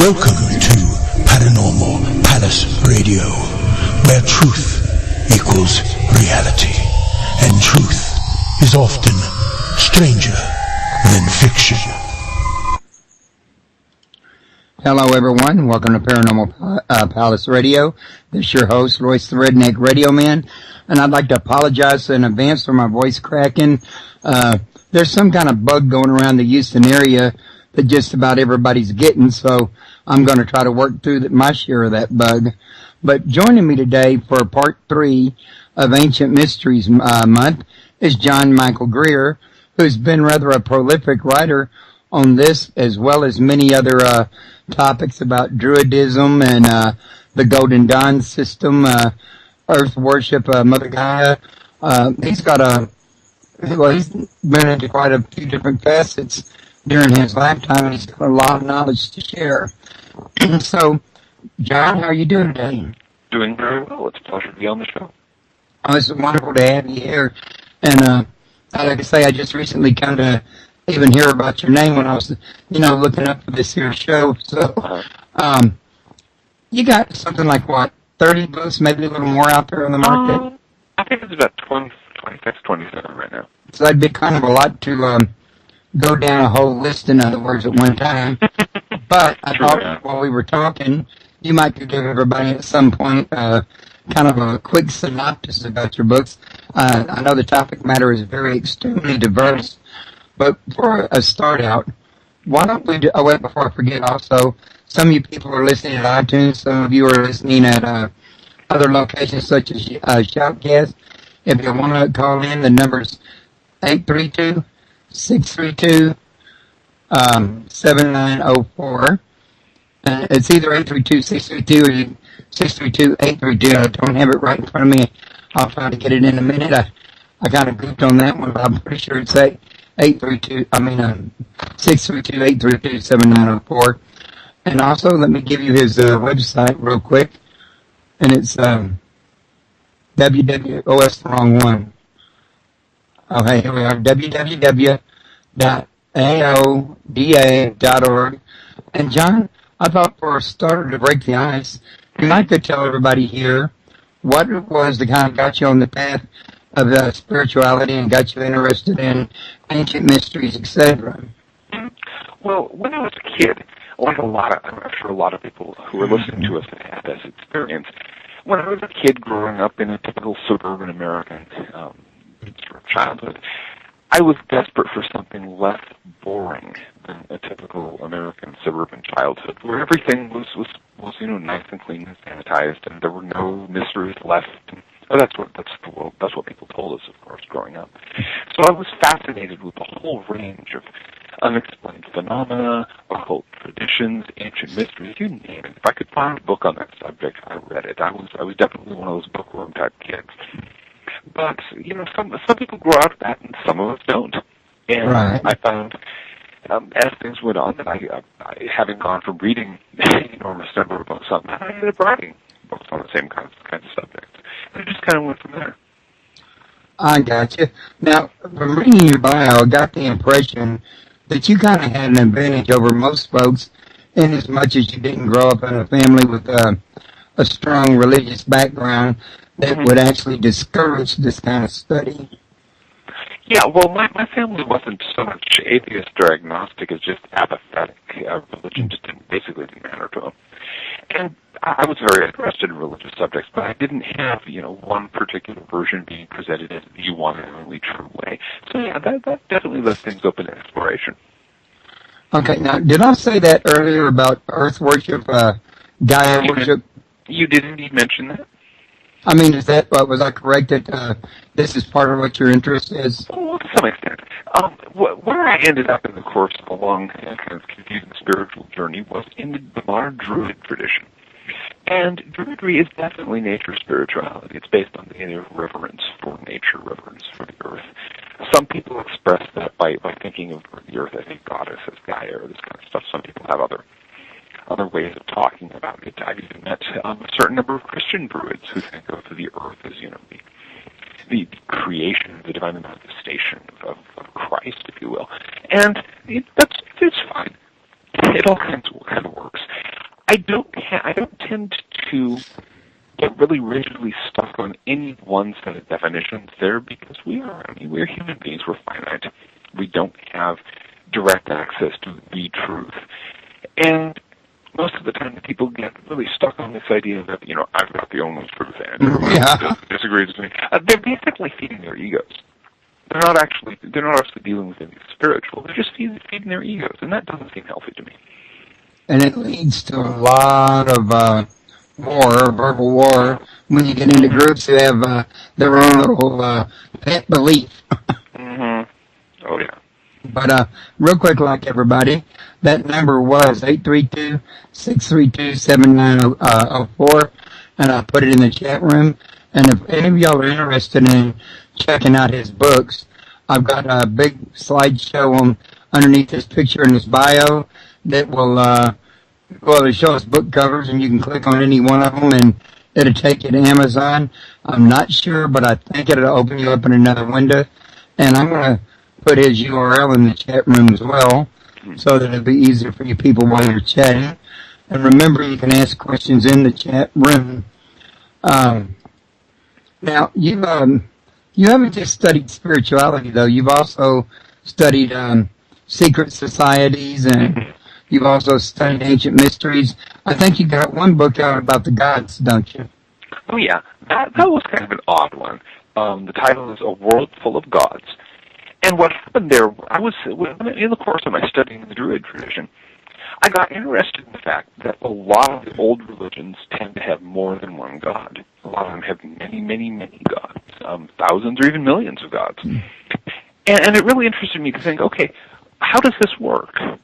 Welcome to Paranormal Palace Radio, where truth equals reality, and truth is often stranger than fiction. Hello everyone, welcome to Paranormal Palace Radio. This is your host, Royce the Redneck Radio Man, and I'd like to apologize in advance for my voice cracking. There's some kind of bug going around the Houston area that just about everybody's getting, so I'm going to try to work through my share of that bug. But joining me today for part 3 of Ancient Mysteries Month is John Michael Greer, who's been rather a prolific writer on this as well as many other topics about Druidism and the Golden Dawn system, Earth worship, Mother Gaia. He's been into quite a few different facets during his lifetime, and he's got a lot of knowledge to share. So, John, how are you doing today? Doing very well. It's a pleasure to be on the show. Oh, it's wonderful to have you here. And like I say, I just recently come to even hear about your name when I was, looking up for this here show. So, you got something like, 30 books, maybe a little more out there on the market? I think it's about 26, 27 right now. So that'd be kind of a lot to go down a whole list, in other words, at one time. But I thought while we were talking, you might give everybody at some point kind of a quick synopsis about your books. I know the topic matter is very extremely diverse, but for a start out, why don't we do, wait, before I forget also, some of you people are listening at iTunes, some of you are listening at other locations such as Shoutcast. If you want to call in, the number's 832-632-7904. It's either 832-632 or 632-832. I don't have it right in front of me. I'll try to get it in a minute. I kind of goofed on that one, but I'm pretty sure it's 632-832-7904. And also, let me give you his website real quick. And it's that's the wrong one. Okay, here we are, www.aoda.org. And John, I thought for a starter to break the ice, you might could tell everybody here what it was that kind of got you on the path of spirituality and got you interested in ancient mysteries, etc. Well, when I was a kid, I'm sure a lot of people who are listening to us have had this experience. When I was a kid growing up in a typical suburban American childhood, I was desperate for something less boring than a typical American suburban childhood, where everything was nice and clean and sanitized, and there were no mysteries left. That's what people told us, of course, growing up. So I was fascinated with the whole range of unexplained phenomena, occult traditions, ancient mysteries, you name it. If I could find a book on that subject, I read it. I was definitely one of those bookworm type kids. But some people grow out of that, and some of us don't. And right. I found, as things went on, that I having gone from reading an enormous number of books on that, I ended up writing books on the same kinds of subjects. And it just kind of went from there. I got you. Now, from reading your bio, I got the impression that you kind of had an advantage over most folks in as much as you didn't grow up in a family with a strong religious background that would actually discourage this kind of study. Yeah, well, my family wasn't so much atheist or agnostic as just apathetic. Religion just didn't matter to them. And I was very interested in religious subjects, but I didn't have, one particular version being presented as the one and only true way. So yeah, that definitely left things open to exploration. Okay, now, did I say that earlier about Earth worship, Gaia worship? You did indeed mention that. I mean, was I correct that this is part of what your interest is? Well, to some extent. Where I ended up in the course of a long and kind of confusing spiritual journey was in the modern Druid tradition. And Druidry is definitely nature spirituality. It's based on the idea of reverence for nature, reverence for the earth. Some people express that by thinking of the earth as a goddess, as Gaia, or this kind of stuff. Some people have other ways of talking about it. I've even met a certain number of Christian Druids who think of the earth as, the creation, the divine manifestation of Christ, if you will. And it's fine. It all kind of works. one set of definitions there because we're human beings, we're finite. We don't have direct access to the truth. And most of the time people get really stuck on this idea that, I've got the only truth and everyone disagrees with me. They're basically feeding their egos. They're not actually dealing with anything spiritual. They're just feeding their egos, and that doesn't seem healthy to me. And it leads to a lot of verbal war, when you get into groups who have their own little pet belief. Mm-hmm. Oh, yeah. But real quick, like everybody, that number was 832-632-7904, and I put it in the chat room. And if any of y'all are interested in checking out his books, I've got a big slideshow underneath his picture in his bio that will show us book covers, and you can click on any one of them, and it'll take you to Amazon. I'm not sure, but I think it'll open you up in another window. And I'm going to put his URL in the chat room as well, so that it'll be easier for you people while you're chatting. And remember, you can ask questions in the chat room. Now, you haven't just studied spirituality, though. You've also studied secret societies, and you've also studied ancient mysteries. I think you got one book out about the gods, don't you? Oh, yeah. That was kind of an odd one. The title is A World Full of Gods. And what happened there, in the course of my studying the Druid tradition, I got interested in the fact that a lot of the old religions tend to have more than one god. A lot of them have many, many, many gods, thousands or even millions of gods. And it really interested me to think, okay, how does this work? And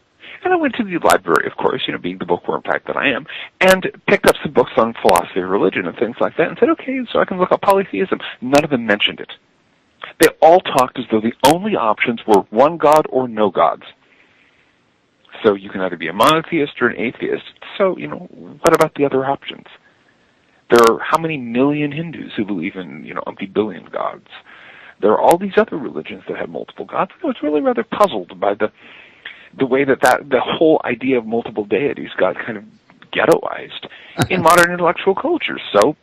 I went to the library, of course, being the bookworm type that I am, and picked up some books on philosophy of religion and things like that, and said, okay, so I can look up polytheism. None of them mentioned it. They all talked as though the only options were one god or no gods. So you can either be a monotheist or an atheist. So, what about the other options? There are how many million Hindus who believe in, umpty billion gods? There are all these other religions that have multiple gods. I was really rather puzzled by the way that the whole idea of multiple deities got kind of ghettoized in modern intellectual cultures. So,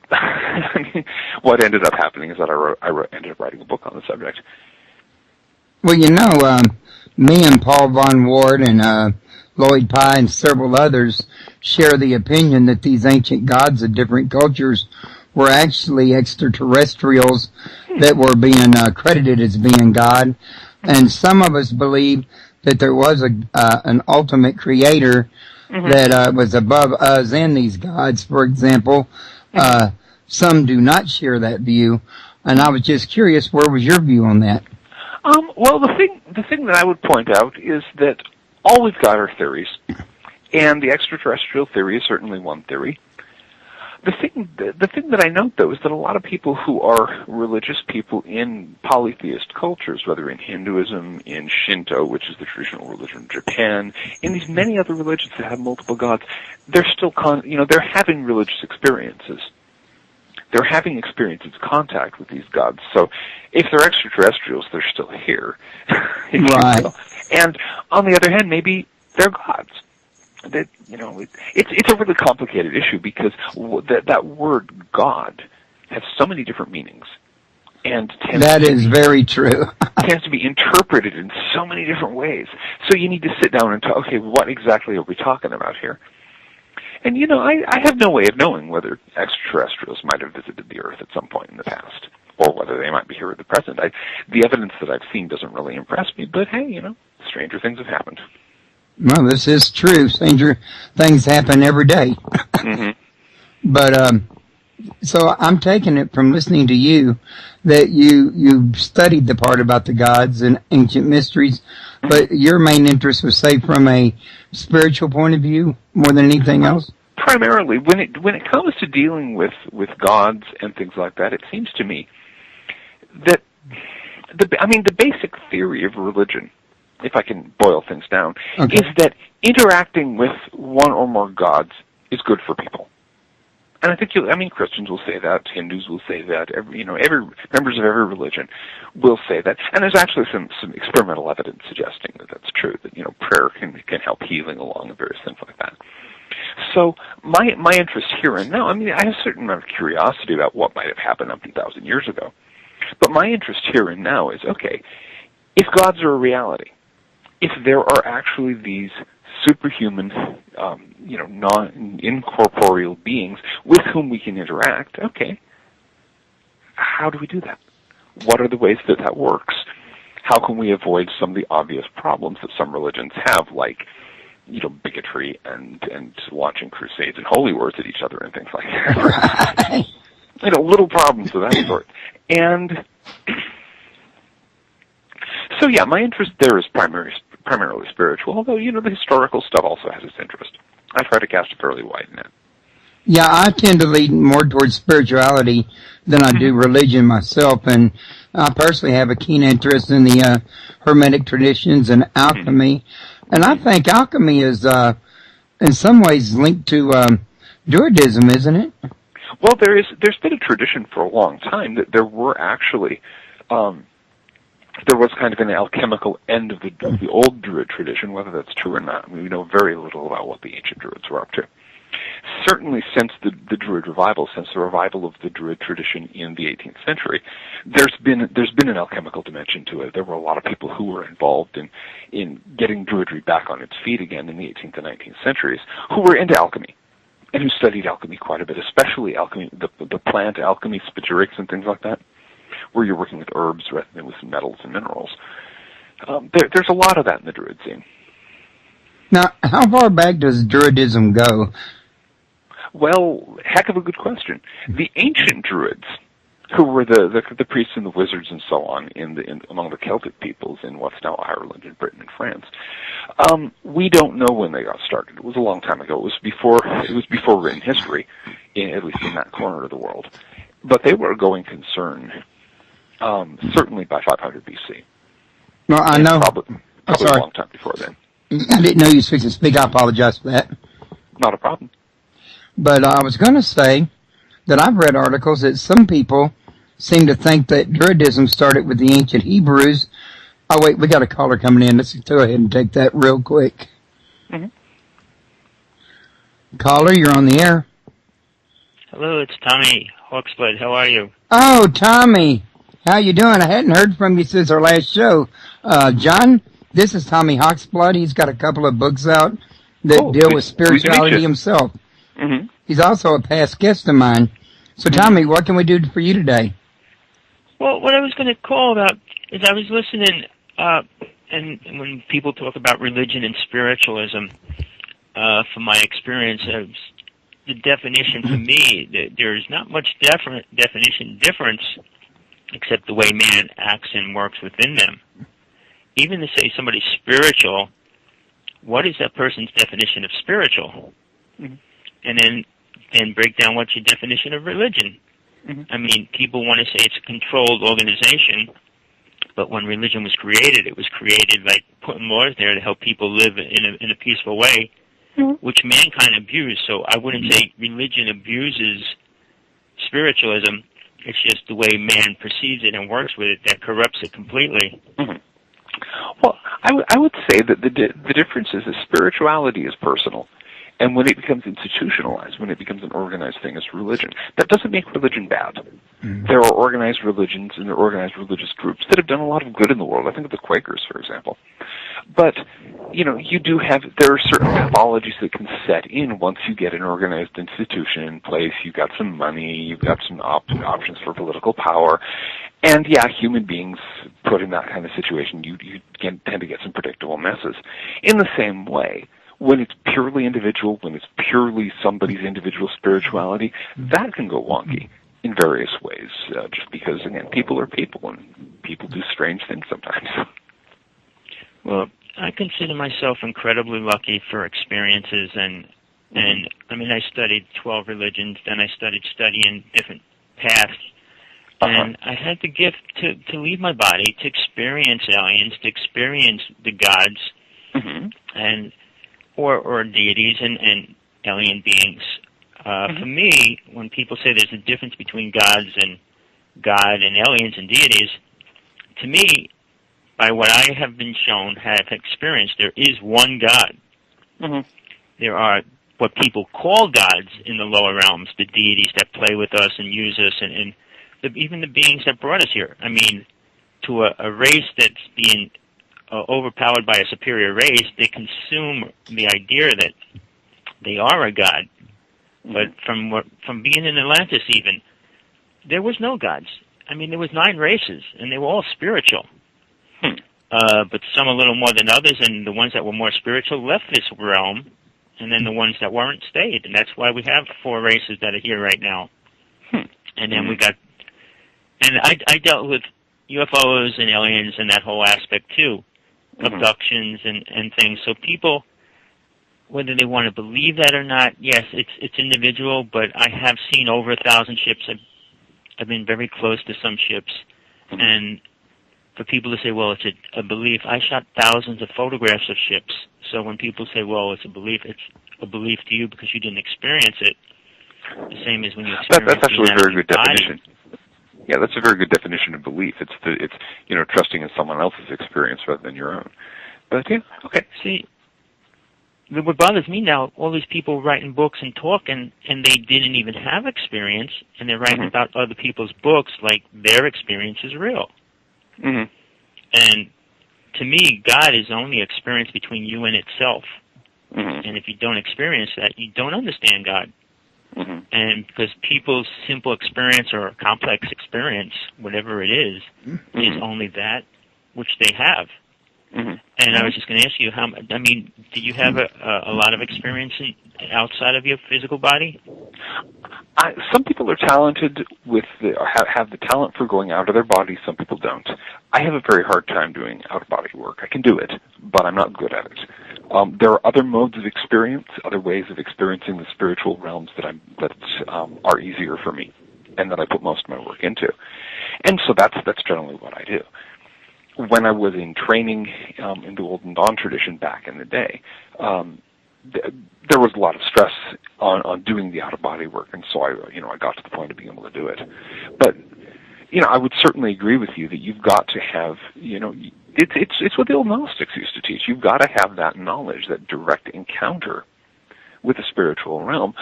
what ended up happening is that I ended up writing a book on the subject. Well, me and Paul Von Ward and Lloyd Pye and several others share the opinion that these ancient gods of different cultures were actually extraterrestrials that were being credited as being God. And some of us believe that there was an ultimate creator that was above us and these gods. For example, some do not share that view. And I was just curious, where was your view on that? Well, the thing that I would point out is that all we've got are theories, and the extraterrestrial theory is certainly one theory. The thing that I note, though, is that a lot of people who are religious people in polytheist cultures, whether in Hinduism, in Shinto, which is the traditional religion of Japan, in these many other religions that have multiple gods, they're still they're having religious experiences. They're having experiences, contact with these gods. So if they're extraterrestrials, they're still here. Right. And on the other hand, maybe they're gods. That it's a really complicated issue because that word God has so many different meanings, and that is very true. Tends to be interpreted in so many different ways. So you need to sit down and talk. Okay, what exactly are we talking about here? And I have no way of knowing whether extraterrestrials might have visited the Earth at some point in the past, or whether they might be here at the present. The evidence that I've seen doesn't really impress me, but hey, stranger things have happened. Well, this is true. Stranger things happen every day. Mm-hmm. But so I'm taking it from listening to you that you studied the part about the gods and ancient mysteries, but your main interest was, say, from a spiritual point of view more than anything else? Primarily, when it comes to dealing with gods and things like that, it seems to me that the basic theory of religion, if I can boil things down, okay, is that interacting with one or more gods is good for people. And I think Christians will say that, Hindus will say that, every members of every religion will say that. And there's actually some experimental evidence suggesting that that's true, that prayer can help healing along and various things like that. So my interest here and now, I mean, I have a certain amount of curiosity about what might have happened up to 1,000 years ago. But my interest here and now is, okay, if gods are a reality, if there are actually these superhuman, non-incorporeal beings with whom we can interact, okay, how do we do that? What are the ways that that works? How can we avoid some of the obvious problems that some religions have, like, bigotry and launching crusades and holy wars at each other and things like that? Little problems of that sort. And so, yeah, my interest there is primarily spiritual, although, the historical stuff also has its interest. I try to cast a fairly wide net. Yeah, I tend to lean more towards spirituality than I do religion myself, and I personally have a keen interest in the Hermetic traditions and alchemy, and I think alchemy is in some ways linked to Druidism, isn't it? Well, there's been a tradition for a long time that there were actually there was kind of an alchemical end of the old Druid tradition. Whether that's true or not, we know very little about what the ancient Druids were up to. Certainly since the Druid revival, since the revival of the Druid tradition in the 18th century, there's been an alchemical dimension to it. There were a lot of people who were involved in getting Druidry back on its feet again in the 18th and 19th centuries, who were into alchemy and who studied alchemy quite a bit, especially alchemy, the plant alchemy, spagyrics and things like that, where you're working with herbs rather than with metals and minerals. There's a lot of that in the Druid scene. Now, how far back does Druidism go? Well, heck of a good question. The ancient Druids, who were the priests and the wizards and so on among the Celtic peoples in what's now Ireland and Britain and France, we don't know when they got started. It was a long time ago. It was before written history, at least in that corner of the world. But they were a going concern, certainly by 500 BC. Well, I know. Probably a long time before then. I didn't know you were supposed to speak. I apologize for that. Not a problem. But I was going to say that I've read articles that some people seem to think that Druidism started with the ancient Hebrews. Oh, wait, we got a caller coming in. Let's go ahead and take that real quick. Mm-hmm. Caller, you're on the air. Hello, it's Tommy Hawksblood. How are you? Oh, Tommy. How you doing? I hadn't heard from you since our last show. John, this is Tommy Hawksblood. He's got a couple of books out that deal with spirituality himself. Mm-hmm. He's also a past guest of mine. So, Tommy, what can we do for you today? Well, what I was going to call about is I was listening, and when people talk about religion and spiritualism, from my experience, the definition for me, there's not much definition difference except the way man acts and works within them. Even to say somebody's spiritual, what is that person's definition of spiritual? Mm-hmm. And then break down what's your definition of religion. Mm-hmm. I mean, people want to say it's a controlled organization, but when religion was created, it was created like putting laws there to help people live in a peaceful way, which mankind abused. So I wouldn't say religion abuses spiritualism. It's just the way man perceives it and works with it that corrupts it completely. Mm-hmm. Well, I would say that the difference is that spirituality is personal. And when it becomes institutionalized, when it becomes an organized thing as religion, that doesn't make religion bad. Mm-hmm. There are organized religions and there are organized religious groups that have done a lot of good in the world. I think of the Quakers, for example. But, there are certain pathologies that can set in once you get an organized institution in place. You've got some money, you've got some options for political power. And, yeah, human beings put in that kind of situation, you tend to get some predictable messes. In the same way, when it's purely individual, when it's purely somebody's individual spirituality, that can go wonky in various ways, just because, again, people are people, and people do strange things sometimes. Well, I consider myself incredibly lucky for experiences, and I mean, I studied 12 religions, then I started studying different paths, and I had the gift to leave my body, to experience aliens, to experience the gods, and or deities and alien beings. For me, when people say there's a difference between God and aliens and deities, to me, by what I have been shown, have experienced, there is one God. There are what people call gods in the lower realms, the deities that play with us and use us, and even the beings that brought us here. I mean, to a race that's being overpowered by a superior race, they consume the idea that they are a god. But from being in Atlantis even, there was no gods. I mean, there was 9 races, and they were all spiritual. But some a little more than others, and the ones that were more spiritual left this realm, and then the ones that weren't stayed. And that's why we have 4 races that are here right now. And then we got... And I dealt with UFOs and aliens and that whole aspect, too. Abductions and things. So people, whether they want to believe that or not, yes, it's individual, but I have seen over 1,000 ships. I've been very close to some ships. And for people to say, well, it's a belief, I shot thousands of photographs of ships. So when people say, well, it's a belief to you because you didn't experience it, the same as when you experience it. That's actually a very good definition. Yeah, that's a very good definition of belief. It's trusting in someone else's experience rather than your own. But yeah, okay. See, what bothers me now, all these people writing books and talking, and they didn't even have experience, and they're writing about other people's books like their experience is real. And to me, God is only experience between you and itself. And if you don't experience that, you don't understand God. And because people's simple experience or complex experience, whatever it is only that which they have. And I was just going to ask you, do you have a lot of experience outside of your physical body? Some people are talented with have the talent for going out of their body. Some people don't. I have a very hard time doing out-of-body work. I can do it, but I'm not good at it. There are other modes of experience, other ways of experiencing the spiritual realms that are easier for me, and that I put most of my work into. And so that's generally what I do. When I was in training in the Golden Dawn tradition back in the day, there was a lot of stress on doing the out-of-body work, and so I got to the point of being able to do it. But I would certainly agree with you that you've got to have it's what the old Gnostics used to teach. You've got to have that knowledge, that direct encounter with the spiritual realm,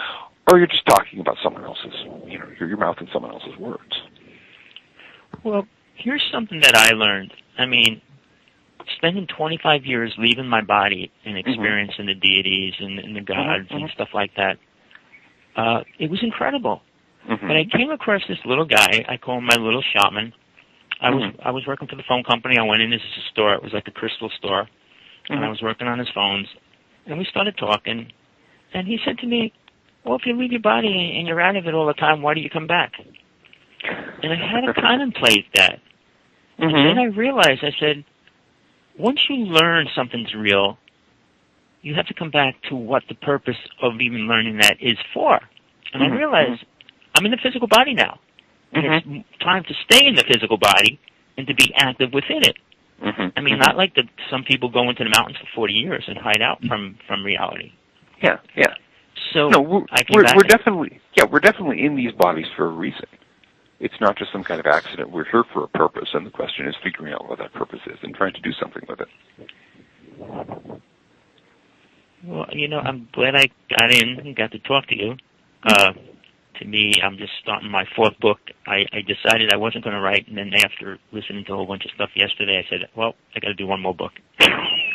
or you're just talking about someone else's, your mouth in someone else's words. Well, here's something that I learned. I mean, spending 25 years leaving my body and experiencing the deities and the gods and stuff like that, it was incredible. But I came across this little guy. I call him my little shaman. I was working for the phone company. I went in. This is a store. It was like a crystal store. And I was working on his phones. And we started talking. And he said to me, well, if you leave your body and you're out of it all the time, why do you come back? And I had to contemplate that. And then I realized, I said, once you learn something's real, you have to come back to what the purpose of even learning that is for. And I realized I'm in the physical body now. And it's time to stay in the physical body and to be active within it. I mean, not like some people go into the mountains for 40 years and hide out from reality. Yeah. So we're definitely in these bodies for a reason. It's not just some kind of accident. We're here for a purpose, and the question is figuring out what that purpose is and trying to do something with it. Well, I'm glad I got in and got to talk to you. To me, I'm just starting my 4th book. I decided I wasn't going to write, and then after listening to a whole bunch of stuff yesterday, I said, well, I got to do one more book.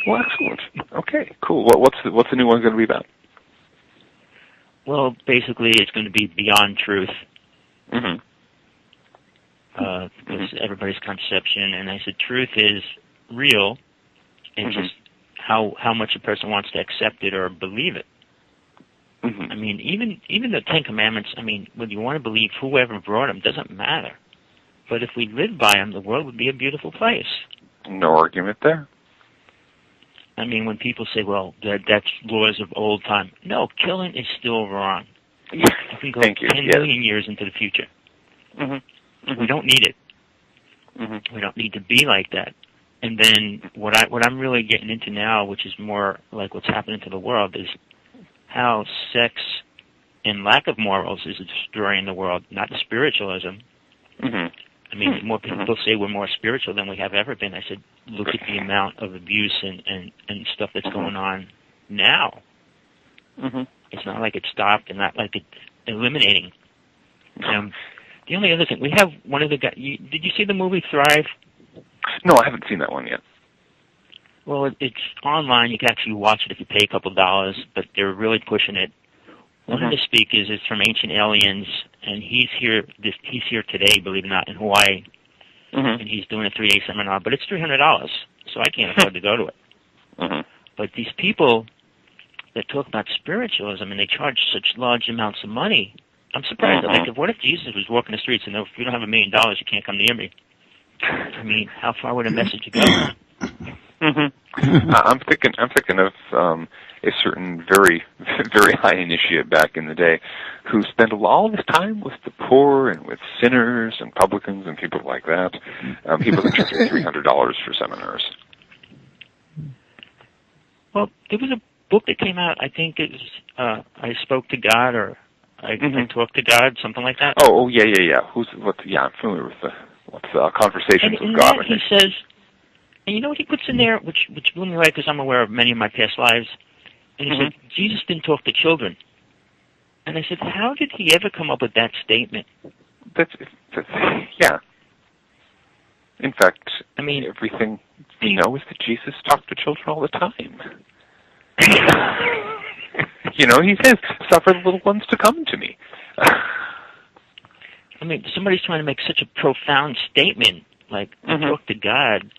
Well, excellent. Okay, cool. What's the new one going to be about? Well, basically, it's going to be Beyond Truth. Because everybody's conception, and I said truth is real, and just how much a person wants to accept it or believe it. I mean, even the 10 Commandments, I mean, whether you want to believe whoever brought them, doesn't matter. But if we lived by them, the world would be a beautiful place. No argument there. I mean, when people say, well, that's laws of old time. No, killing is still wrong. You can go 10 million years into the future. We don't need it. We don't need to be like that. And then what I'm really getting into now, which is more like what's happening to the world, is how sex and lack of morals is destroying the world, not spiritualism. I mean, more people say we're more spiritual than we have ever been. I said, look at the amount of abuse and stuff that's going on now. It's not like it stopped, and not like it's eliminating. The only other thing, we have one of the guys. Did you see the movie Thrive? No, I haven't seen that one yet. Well, it's online. You can actually watch it if you pay a couple $, but they're really pushing it. One of the speakers is from Ancient Aliens, and he's here today, believe it or not, in Hawaii, and he's doing a 3-day seminar. But it's $300, so I can't afford to go to it. But these people that talk about spiritualism and they charge such large amounts of money, I'm surprised. Like, what if Jesus was walking the streets and if you don't have $1 million, you can't come near me? I mean, how far would a message go? I'm thinking of a certain very, very high initiate back in the day who spent all his time with the poor and with sinners and publicans and people like that. He wasn't charging $300 for seminars. Well, there was a book that came out. I think it was I Spoke to God, or I Talked to God, something like that. Oh, yeah. I'm familiar with the Conversations with God. That, he says. And you know what he puts in there, which blew me away because I'm aware of many of my past lives. And he said, Jesus didn't talk to children. And I said, how did he ever come up with that statement? That's yeah. In fact, I mean, everything we know is that Jesus talked to children all the time. You know, he says, suffer the little ones to come to me. I mean, somebody's trying to make such a profound statement, like, talk to God,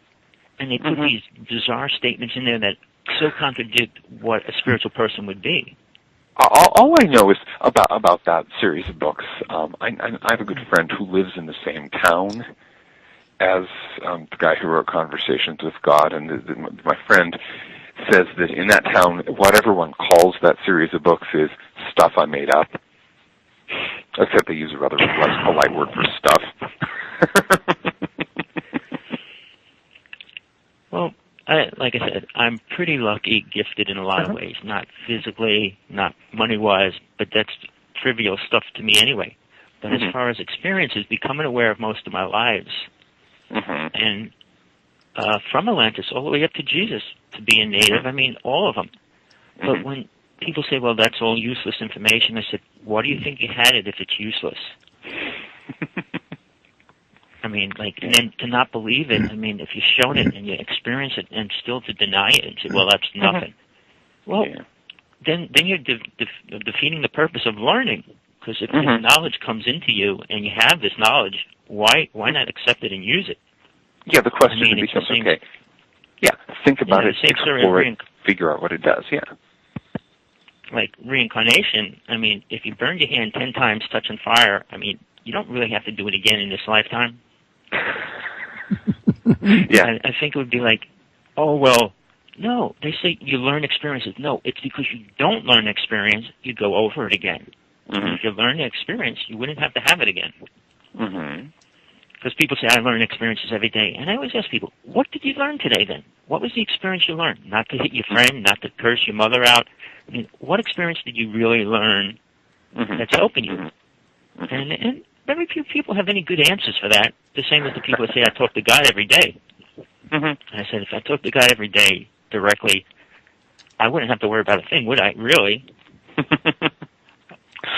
and they put these bizarre statements in there that so contradict what a spiritual person would be. All I know is about that series of books. I have a good friend who lives in the same town as the guy who wrote Conversations with God, and my friend says that in that town, what everyone calls that series of books is stuff I made up, except they use a rather less polite word for stuff. Well, like I said, I'm pretty lucky, gifted in a lot of ways. Not physically, not money-wise, but that's trivial stuff to me anyway. But as far as experiences, becoming aware of most of my lives, and from Atlantis all the way up to Jesus, to be a native, I mean, all of them. But when people say, well, that's all useless information, I said, why do you think you had it if it's useless? I mean, like, and then to not believe it, I mean, if you're shown it and you experience it and still to deny it and say, well, that's nothing. Well, then you're defeating the purpose of learning. Because if this knowledge comes into you and you have this knowledge, why not accept it and use it? Yeah, the question becomes, okay, think about it, explore it, figure out what it does, Like reincarnation, I mean, if you burned your hand 10 times touching fire, I mean, you don't really have to do it again in this lifetime. I think it would be like, oh, well, no, they say you learn experiences. No, it's because you don't learn experience, you go over it again. If you learn the experience, you wouldn't have to have it again. Because people say, I learn experiences every day. And I always ask people, what did you learn today then? What was the experience you learned? Not to hit your friend, not to curse your mother out. I mean, what experience did you really learn that's helping you? And very few people have any good answers for that. The same as the people that say, I talk to God every day. And I said, if I talk to God every day directly, I wouldn't have to worry about a thing, would I? Really?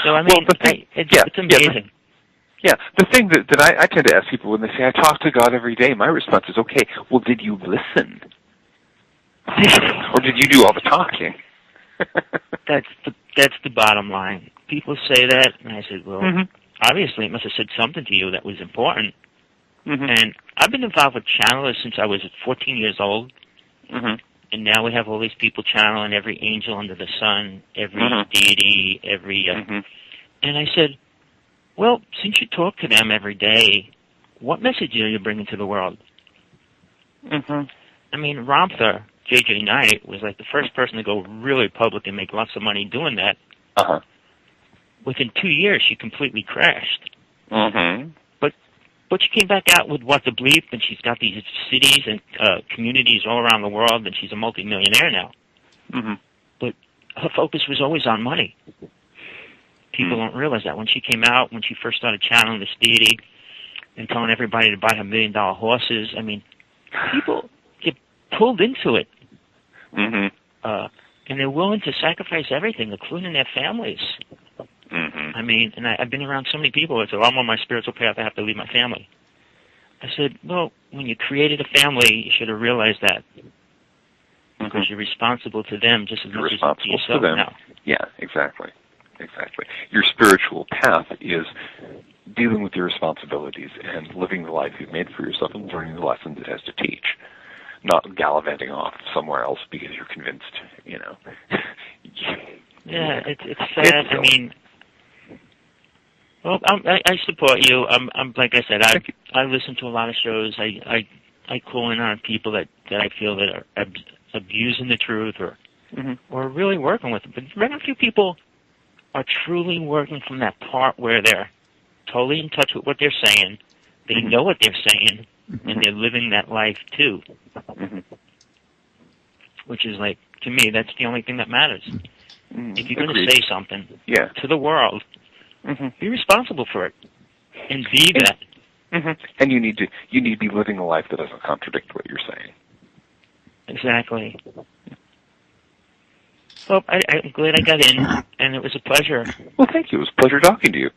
So, I mean, it's amazing. The thing that I tend to ask people when they say, I talk to God every day, my response is, okay, well, did you listen? Or did you do all the talking? That's the bottom line. People say that, and I said, well, obviously it must have said something to you that was important. And I've been involved with channelers since I was 14 years old. And now we have all these people channeling every angel under the sun, every deity, every... And I said, well, since you talk to them every day, what message are you bringing to the world? I mean, Ramtha, J.J. Knight, was like the first person to go really public and make lots of money doing that. Within 2 years, she completely crashed. But she came back out with What to Believe, and she's got these cities and communities all around the world, and she's a multimillionaire now. But her focus was always on money. People don't realize that. When she came out, when she first started channeling this deity and telling everybody to buy her $1 million horses, I mean, people get pulled into it. and they're willing to sacrifice everything, including their families. Mm-hmm. I mean, and I've been around so many people that say, well, I'm on my spiritual path, I have to leave my family. I said, well, when you created a family, you should have realized that. Because you're responsible to them just as much as to yourself now. Yeah, exactly. Your spiritual path is dealing with your responsibilities and living the life you've made for yourself and learning the lessons it has to teach, not gallivanting off somewhere else because you're convinced, you know. Yeah, it's sad. I mean, well, I support you. I'm like I said, I listen to a lot of shows. I call in on people that I feel that are abusing the truth or really working with it. But very few people are truly working from that part where they're totally in touch with what they're saying. They know what they're saying, and they're living that life too. Which is like, to me, that's the only thing that matters. If you're going to say something to the world, be responsible for it and be that. And you need to be living a life that doesn't contradict what you're saying. Exactly. Well, I'm glad I got in, and it was a pleasure. Well, thank you. It was a pleasure talking to you.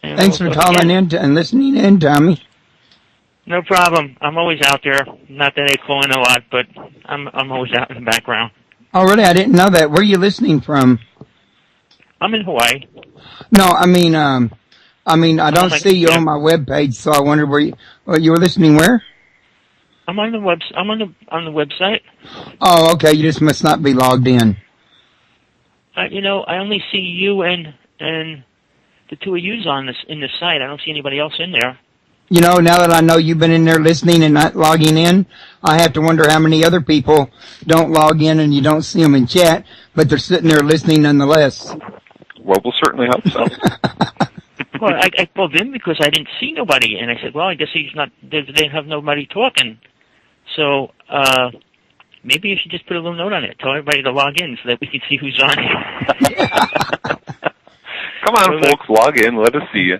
And Thanks for calling in and listening in, Tommy. No problem. I'm always out there. Not that I call in a lot, but I'm always out in the background. Oh, really? I didn't know that. Where are you listening from? I'm in Hawaii. No, I mean, I don't see you on my webpage, so I wondered where you were listening. Where? I'm on the on the website. Oh, okay. You just must not be logged in. I only see you and the two of yous in the site. I don't see anybody else in there. You know, now that I know you've been in there listening and not logging in, I have to wonder how many other people don't log in and you don't see them in chat, but they're sitting there listening nonetheless. Well, we'll certainly hope so. Well, I called in because I didn't see nobody, and I said, well, I guess they have nobody talking. So maybe you should just put a little note on it. Tell everybody to log in so that we can see who's on here. Come on, folks, log in. Let us see you.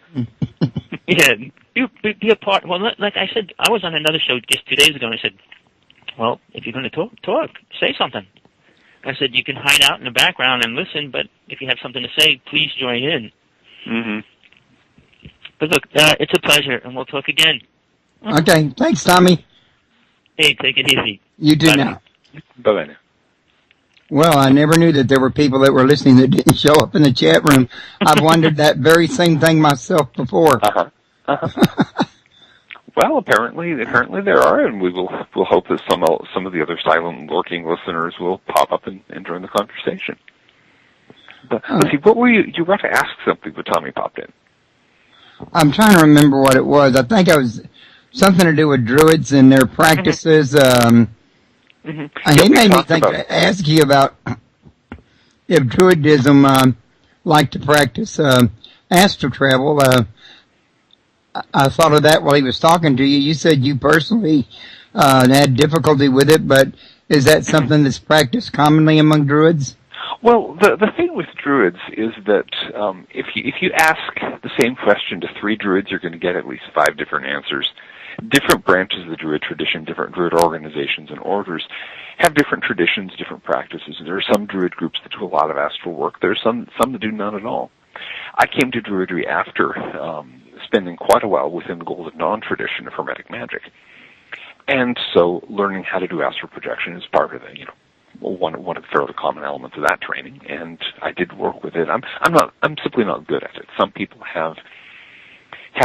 Yeah, be a part. Well, like I said, I was on another show just 2 days ago, and I said, well, if you're going to talk, say something. I said, you can hide out in the background and listen, but if you have something to say, please join in. But look, it's a pleasure, and we'll talk again. Okay, thanks, Tommy. Hey, take it easy. You do now. Bye-bye now. Well, I never knew that there were people that were listening that didn't show up in the chat room. I've wondered that very same thing myself before. Well, apparently there are, and we'll hope that some of the other silent, lurking listeners will pop up and join the conversation. But let's see, what were you were about to ask something, but Tommy popped in. I'm trying to remember what it was. I think it was something to do with druids and their practices. He made me ask you about if Druidism liked to practice astral travel. I thought of that while he was talking to you. You said you personally had difficulty with it, but is that something that's practiced commonly among Druids? Well, the thing with Druids is that if you ask the same question to 3 Druids, you're going to get at least 5 different answers. Different branches of the Druid tradition, different Druid organizations and orders have different traditions, different practices. There are some Druid groups that do a lot of astral work. There are some that do none at all. I came to Druidry after spending quite a while within the Golden Dawn tradition of Hermetic magic. And so learning how to do astral projection is part of it, one of the fairly common elements of that training, and I did work with it. I'm simply not good at it. Some people have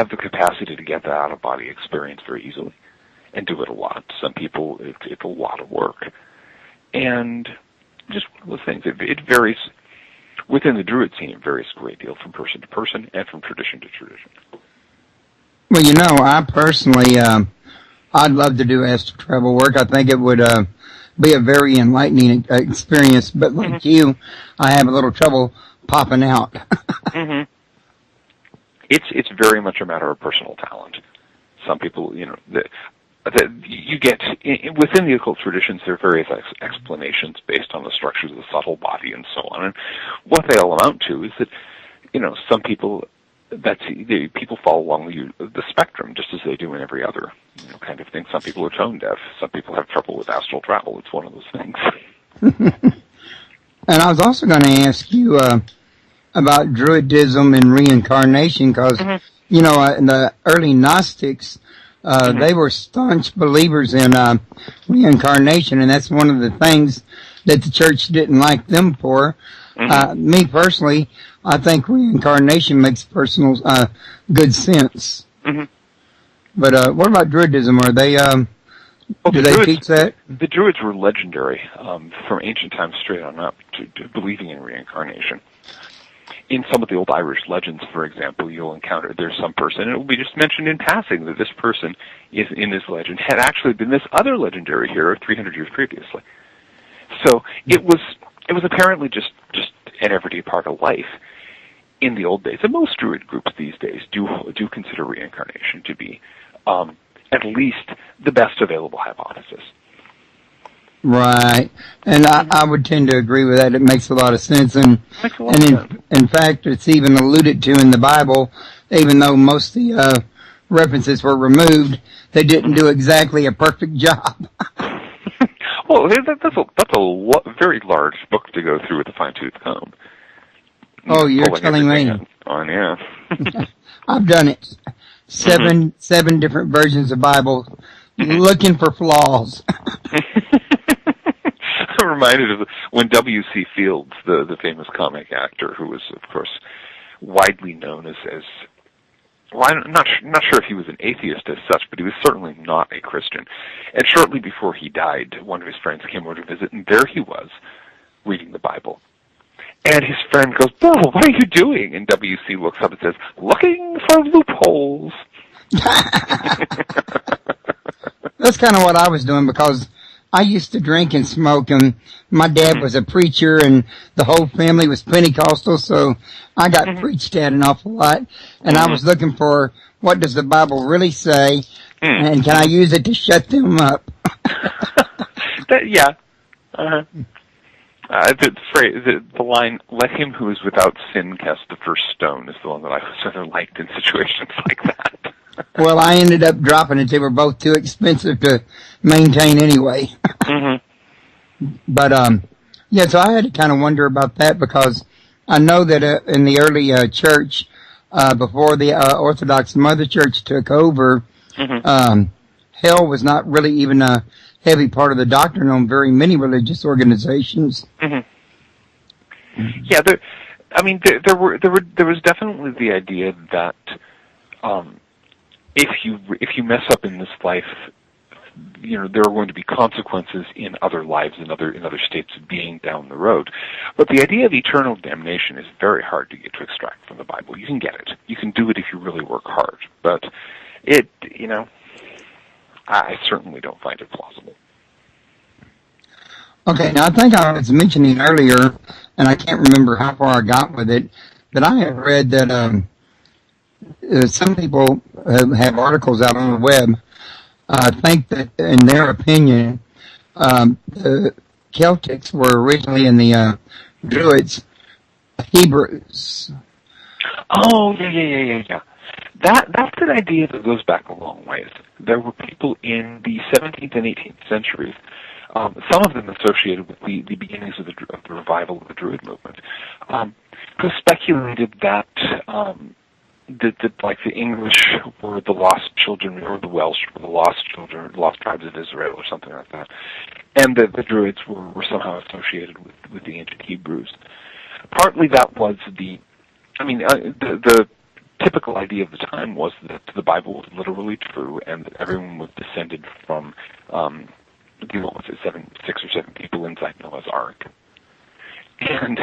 the capacity to get that out-of-body experience very easily and do it a lot. Some people, it's a lot of work. And just one of those things, it varies. Within the Druid scene, it varies a great deal from person to person and from tradition to tradition. Well, I personally, I'd love to do astral travel work. I think it would be a very enlightening experience, but like you, I have a little trouble popping out. It's very much a matter of personal talent. Some people, that you get within the occult traditions, there are various explanations based on the structures of the subtle body and so on. And what they all amount to is that, some people people fall along the spectrum just as they do in every other kind of thing. Some people are tone deaf. Some people have trouble with astral travel. It's one of those things. And I was also going to ask you about Druidism and reincarnation, because, the early Gnostics, they were staunch believers in reincarnation, and that's one of the things that the church didn't like them for. Me personally, I think reincarnation makes personal good sense. But what about Druidism? Are they do they teach that? The Druids were legendary from ancient times straight on up to believing in reincarnation. In some of the old Irish legends, for example, you'll encounter there's some person, and it will be just mentioned in passing that this person is in this legend had actually been this other legendary hero 300 years previously. So it was apparently just an everyday part of life in the old days. And most Druid groups these days do consider reincarnation to be at least the best available hypothesis. Right, and I would tend to agree with that. It makes a lot of sense, and in fact, it's even alluded to in the Bible. Even though most of the references were removed, they didn't do exactly a perfect job. Well, that's a very large book to go through with a fine-tooth comb. Oh, you're telling me? Yeah. I've done it. Seven different versions of Bible, looking for flaws. I'm reminded of when W.C. Fields, the famous comic actor, who was, of course, widely known as well, I'm not sure if he was an atheist as such, but he was certainly not a Christian. And shortly before he died, one of his friends came over to visit, and there he was, reading the Bible. And his friend goes, "Bill, what are you doing?" And W.C. looks up and says, "Looking for loopholes." That's kind of what I was doing, because I used to drink and smoke, and my dad was a preacher, and the whole family was Pentecostal, so I got preached at an awful lot, and I was looking for, what does the Bible really say, and can I use it to shut them up? Yeah. The line, "Let him who is without sin cast the first stone," is the one that I sort of liked in situations like that. Well, I ended up dropping it. They were both too expensive to maintain anyway. But, yeah, so I had to kind of wonder about that, because I know that in the early church, before the Orthodox Mother Church took over, hell was not really even a heavy part of the doctrine on very many religious organizations. Yeah, there was definitely the idea that if you mess up in this life, there are going to be consequences in other lives, in other states of being down the road. But the idea of eternal damnation is very hard to get to extract from the Bible. You can get it. You can do it if you really work hard. But I certainly don't find it plausible. Okay, now I think I was mentioning earlier, and I can't remember how far I got with it, but I have read that some people have articles out on the web think that, in their opinion, the Celtics were originally in the Druids, Hebrews. Oh, yeah. That's an idea that goes back a long ways. There were people in the 17th and 18th centuries, some of them associated with the beginnings of the revival of the Druid movement, who speculated that like the English were the lost children, or the Welsh were the lost children, the lost tribes of Israel, or something like that, and that the Druids were somehow associated with the ancient Hebrews. Partly that was the typical idea of the time was that the Bible was literally true, and that everyone was descended from six or seven people inside Noah's Ark, and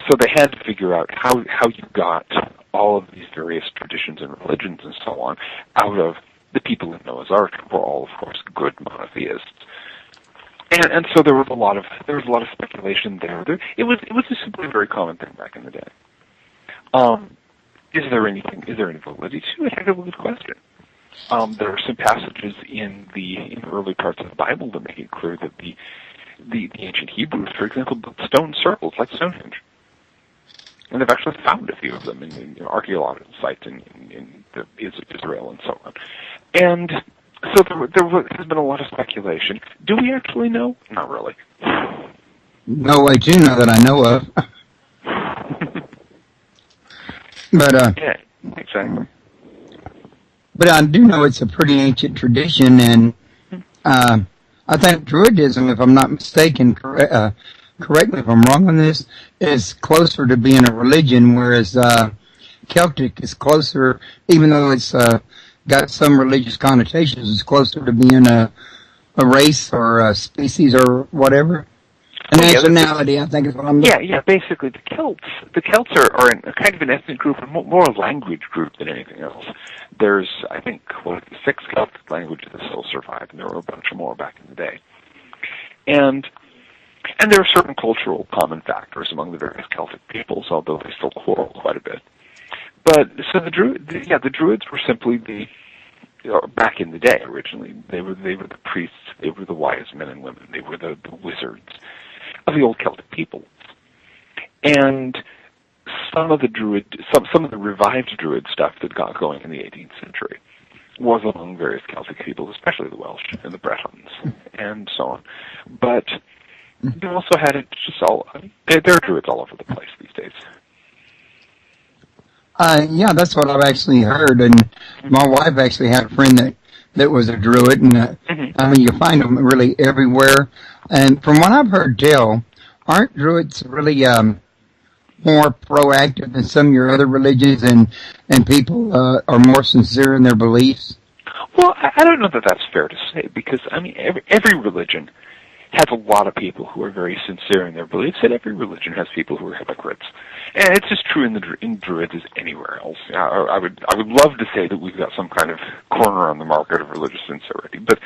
so they had to figure out how you got all of these various traditions and religions and so on out of the people in Noah's Ark, who were all, of course, good monotheists. And so there was a lot of speculation there. It was just simply a very common thing back in the day. Is there any validity to it? Heck of a good question. There are some passages in the early parts of the Bible that make it clear that the ancient Hebrews, for example, built stone circles like Stonehenge. And they've actually found a few of them in archaeological sites in Israel and so on. And so there has been a lot of speculation. Do we actually know? Not really. No way to know that I know of. But yeah, exactly. But I do know it's a pretty ancient tradition, and I think Druidism, if I'm not mistaken, correct me if I'm wrong on this, is closer to being a religion, whereas Celtic is closer, even though it's got some religious connotations, it's closer to being a race or a species or whatever. A nationality, I think is what I'm looking. Yeah. Basically, the Celts are a kind of an ethnic group, and more a language group than anything else. There's, I think, 6 Celtic languages that still survive, and there were a bunch more back in the day. And there are certain cultural common factors among the various Celtic peoples, although they still quarrel quite a bit. But so the Druids were simply back in the day. Originally, they were the priests, they were the wise men and women, they were the wizards of the old Celtic people. And some of the revived Druid stuff that got going in the 18th century was among various Celtic peoples, especially the Welsh and the Bretons and so on. But they also had it just there are Druids all over the place these days. Yeah, that's what I've actually heard, and my wife actually had a friend that was a Druid, and I mean, you find them really everywhere. And from what I've heard tell, aren't Druids really more proactive than some of your other religions, and people are more sincere in their beliefs? Well, I don't know that that's fair to say, because, I mean, every religion has a lot of people who are very sincere in their beliefs, and every religion has people who are hypocrites. And it's as true in Druids as anywhere else. I would love to say that we've got some kind of corner on the market of religious sincerity, but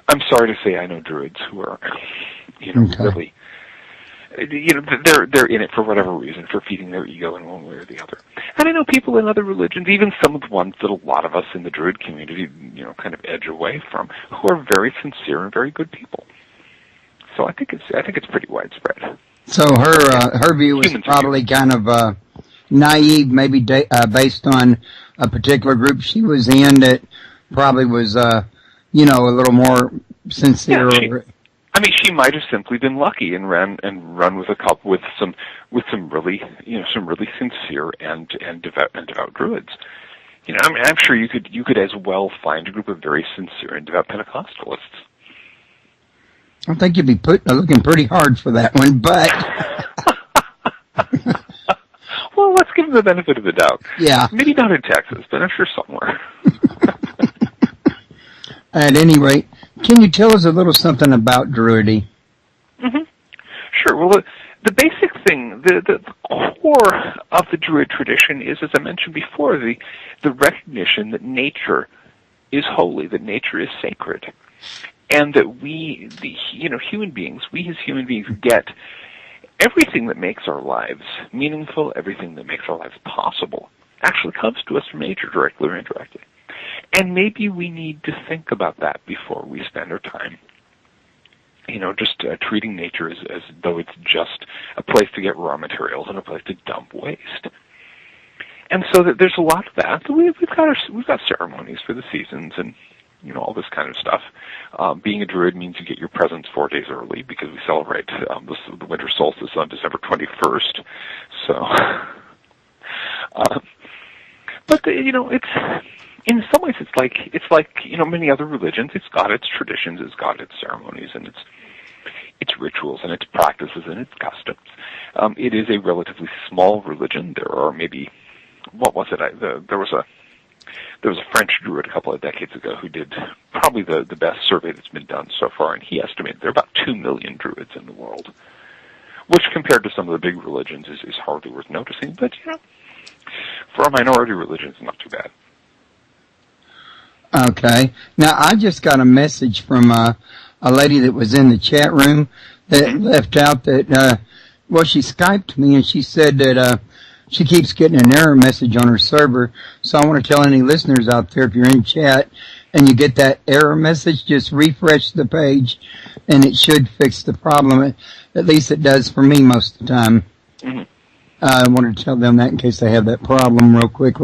I'm sorry to say I know Druids who are, really, they're in it for whatever reason, for feeding their ego in one way or the other. And I know people in other religions, even some of the ones that a lot of us in the Druid community, kind of edge away from, who are very sincere and very good people. So I think it's pretty widespread. So her view was probably kind of naive, maybe based on a particular group she was in that probably was a little more sincere. Yeah, she might have simply been lucky and run with a couple with some really sincere and devout Druids. I'm sure you could as well find a group of very sincere and devout Pentecostalists. I think you'd be looking pretty hard for that one, but... Well, let's give them the benefit of the doubt. Yeah. Maybe not in Texas, but I'm sure somewhere. At any rate, can you tell us a little something about Druidity? Mm-hmm. Sure. Well, the basic thing, the core of the Druid tradition is, as I mentioned before, the recognition that nature is holy, that nature is sacred. And that we, human beings, get everything that makes our lives meaningful, everything that makes our lives possible, actually comes to us from nature, directly or indirectly. And maybe we need to think about that before we spend our time, just treating nature as though it's just a place to get raw materials and a place to dump waste. And so that there's a lot of that. We've got ceremonies for the seasons and all this kind of stuff. Being a Druid means you get your presents 4 days early because we celebrate the winter solstice on December 21st. So, but it's in some ways it's like many other religions. It's got its traditions, it's got its ceremonies, and its rituals and its practices and its customs. It is a relatively small religion. There are maybe there was a French Druid a couple of decades ago who did probably the best survey that's been done so far, and he estimated there are about 2 million Druids in the world, which compared to some of the big religions is hardly worth noticing, but for a minority religion it's not too bad. Okay. Now, I just got a message from a lady that was in the chat room that left out that, she Skyped me and she said that she keeps getting an error message on her server. So I want to tell any listeners out there, if you're in chat and you get that error message, just refresh the page and it should fix the problem. At least it does for me most of the time. Mm-hmm. I wanted to tell them that in case they have that problem real quick.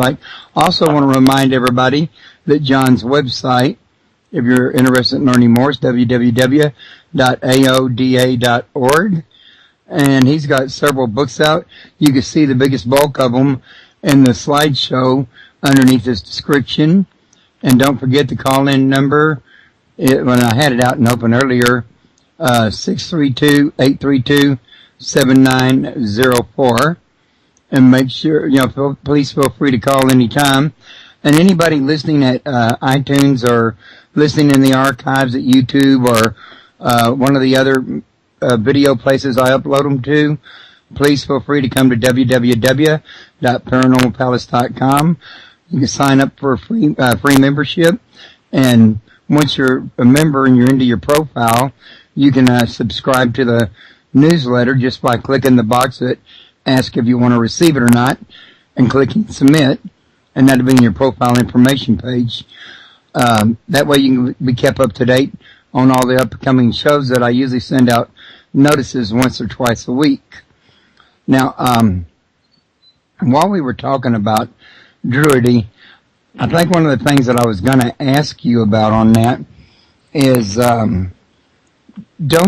Also want to remind everybody that John's website, if you're interested in learning more, is www.aoda.org. and he's got several books out. You can see the biggest bulk of them in the slideshow underneath his description. And don't forget the call-in number. When I had it out and open earlier, 632-832-7904. And make sure, please feel free to call anytime. And anybody listening at iTunes or listening in the archives at YouTube or one of the other video places I upload them to, please feel free to come to www.paranormalpalace.com. You can sign up for a free membership, and once you're a member and you're into your profile, you can subscribe to the newsletter just by clicking the box that asks if you want to receive it or not, and clicking submit, and that'll be in your profile information page. That way you can be kept up to date on all the upcoming shows that I usually send out notices once or twice a week. Now, while we were talking about Druidy, I think one of the things that I was going to ask you about on that is, don't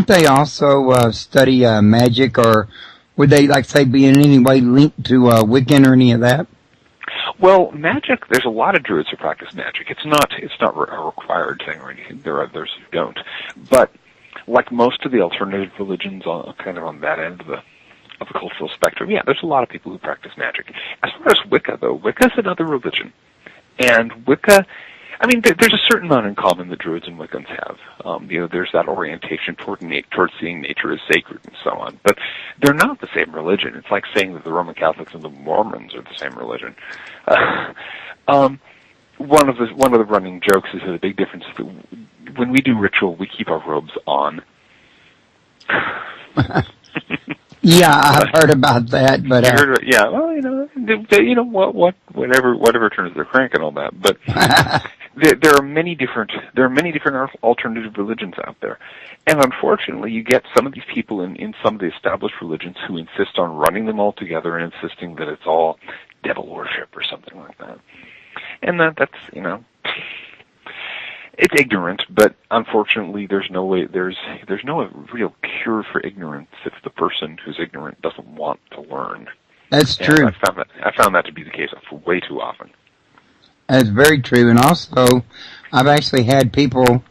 they also study magic, or would they, like, say, be in any way linked to Wiccan or any of that? Well, magic, there's a lot of Druids who practice magic. It's not a required thing or anything. There are others who don't. But like most of the alternative religions kind of on that end of the cultural spectrum, yeah, there's a lot of people who practice magic. As far as Wicca, though, Wicca's another religion. And Wicca, I mean, there's a certain amount in common that Druids and Wiccans have. There's that orientation towards seeing nature as sacred and so on. But they're not the same religion. It's like saying that the Roman Catholics and the Mormons are the same religion. One of the running jokes is that the big difference is that when we do ritual, we keep our robes on. Yeah, I've heard about that, but yeah, well, whatever turns their crank and all that. But there are many different alternative religions out there, and unfortunately, you get some of these people in some of the established religions who insist on running them all together and insisting that it's all devil worship or something like that, and that's it's ignorant, but unfortunately, there's no real cure for ignorance if the person who's ignorant doesn't want to learn. That's true. I found that to be the case way too often. That's very true. And also, I've actually had people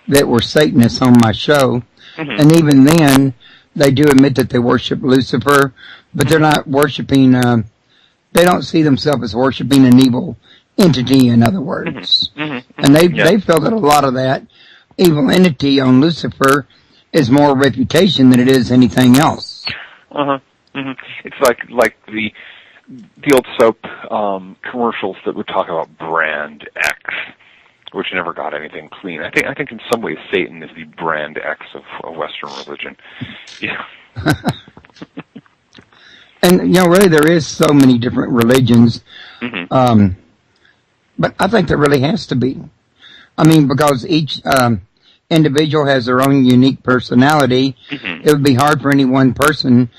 that were Satanists on my show, and even then, they do admit that they worship Lucifer, but they're not worshiping. They don't see themselves as worshiping an evil entity, in other words. And they feel that a lot of that evil entity on Lucifer is more reputation than it is anything else. It's like the old soap commercials that would talk about brand X, which never got anything clean. I think in some ways Satan is the brand X of Western religion. Yeah. And really there is so many different religions. But I think there really has to be. I mean, because each individual has their own unique personality. It would be hard for any one person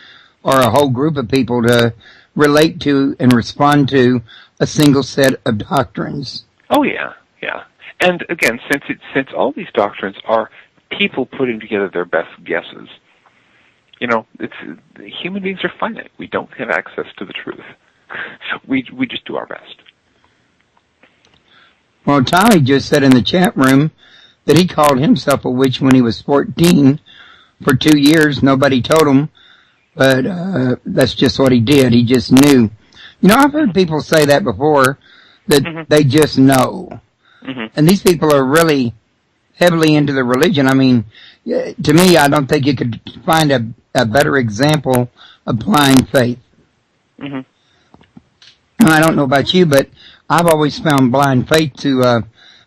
or a whole group of people to relate to and respond to a single set of doctrines. Oh, yeah. And again, since all these doctrines are people putting together their best guesses, human beings are finite. We don't have access to the truth. We just do our best. Well, Tommy just said in the chat room that he called himself a witch when he was 14. For 2 years, nobody told him, but that's just what he did. He just knew. I've heard people say that before, that they just know. And these people are really heavily into the religion. I mean, to me, I don't think you could find a better example of blind faith. And I don't know about you, but I've always found blind faith to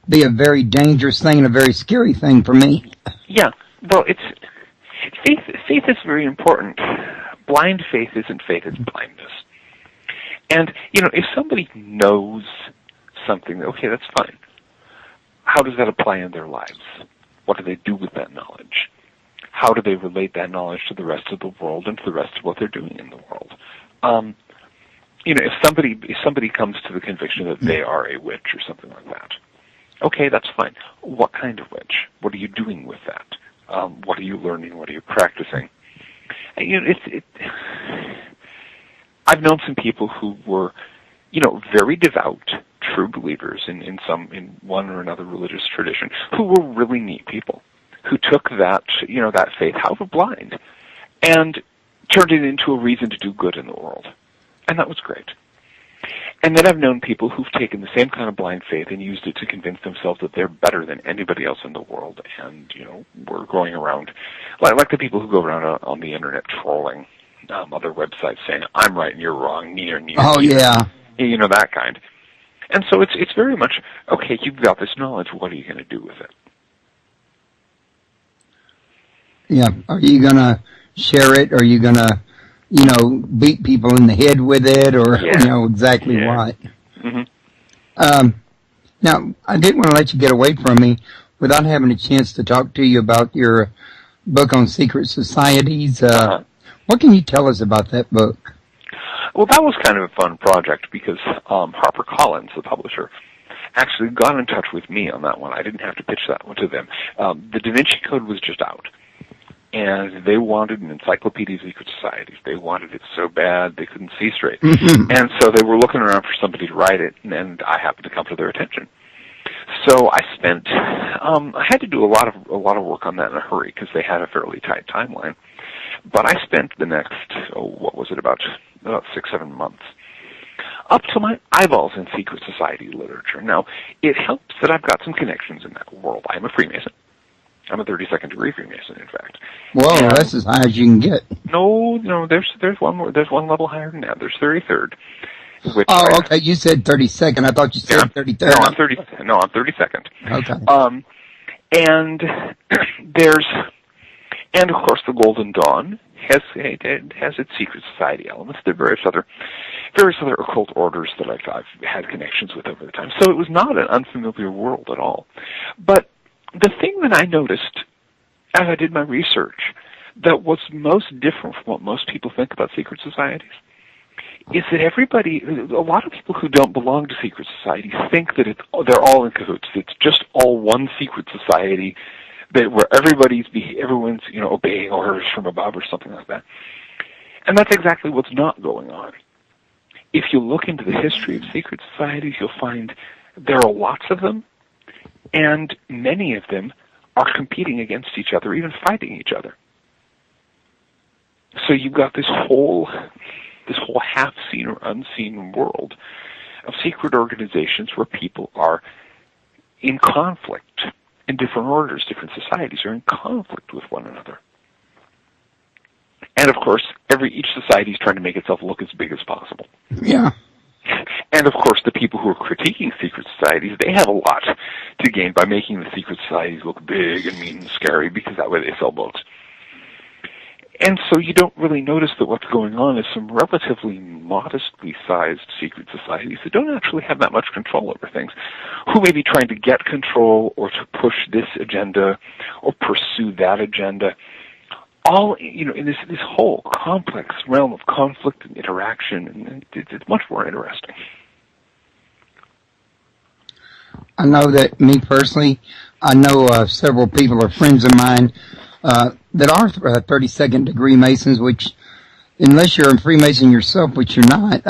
be a very dangerous thing and a very scary thing for me. Yeah, well, faith is very important. Blind faith isn't faith, it's blindness. And, if somebody knows something, okay, that's fine. How does that apply in their lives? What do they do with that knowledge? How do they relate that knowledge to the rest of the world and to the rest of what they're doing in the world? If somebody comes to the conviction that they are a witch or something like that, okay, that's fine. What kind of witch? What are you doing with that? What are you learning? What are you practicing? I've known some people who were, very devout, true believers in one or another religious tradition, who were really neat people, who took that faith, however blind, and turned it into a reason to do good in the world. And that was great. And then I've known people who've taken the same kind of blind faith and used it to convince themselves that they're better than anybody else in the world, and, we're going around, like the people who go around on the internet trolling other websites saying, I'm right and you're wrong, neither. Oh, yeah. That kind. And so it's very much, okay, you've got this knowledge, what are you going to do with it? Yeah. Are you going to share it? Are you going to, beat people in the head with it, or, exactly what? Mm-hmm. Now, I didn't want to let you get away from me without having a chance to talk to you about your book on secret societies. What can you tell us about that book? Well, that was kind of a fun project because HarperCollins, the publisher, actually got in touch with me on that one. I didn't have to pitch that one to them. The Da Vinci Code was just out, and they wanted an encyclopedia of secret societies. They wanted it so bad they couldn't see straight. And so they were looking around for somebody to write it, and I happened to come to their attention. So I spent, I had to do a lot of work on that in a hurry because they had a fairly tight timeline. But I spent the next, about 6-7 months, up to my eyeballs in secret society literature. Now, it helps that I've got some connections in that world. I'm a Freemason. I'm a 32nd degree Freemason, in fact. Whoa, that's as high as you can get. No, there's one more. There's one level higher than that. There's 33rd. Okay. You said 32nd. I thought you said 33rd. No, I'm 32nd. Okay. And of course, the Golden Dawn has its secret society elements. There are various other occult orders that I've had connections with over the time. So it was not an unfamiliar world at all. But the thing that I noticed as I did my research that was most different from what most people think about secret societies is that a lot of people who don't belong to secret societies think that they're all in cahoots. It's just all one secret society where everyone's obeying orders from above or something like that. And that's exactly what's not going on. If you look into the history of secret societies, you'll find there are lots of them, and many of them are competing against each other, even fighting each other. So you've got this whole half-seen or unseen world of secret organizations where people are in conflict, and different orders, different societies are in conflict with one another. And of course, each society is trying to make itself look as big as possible. Yeah. And of course, the people who are critiquing secret societies, they have a lot to gain by making the secret societies look big and mean and scary, because that way they sell books. And so you don't really notice that what's going on is some relatively modestly sized secret societies that don't actually have that much control over things, who may be trying to get control or to push this agenda or pursue that agenda, all in this whole complex realm of conflict and interaction, and it's much more interesting. I know that me personally, I know several people or friends of mine that are 32nd degree Masons, which, unless you're a Freemason yourself, which you're not,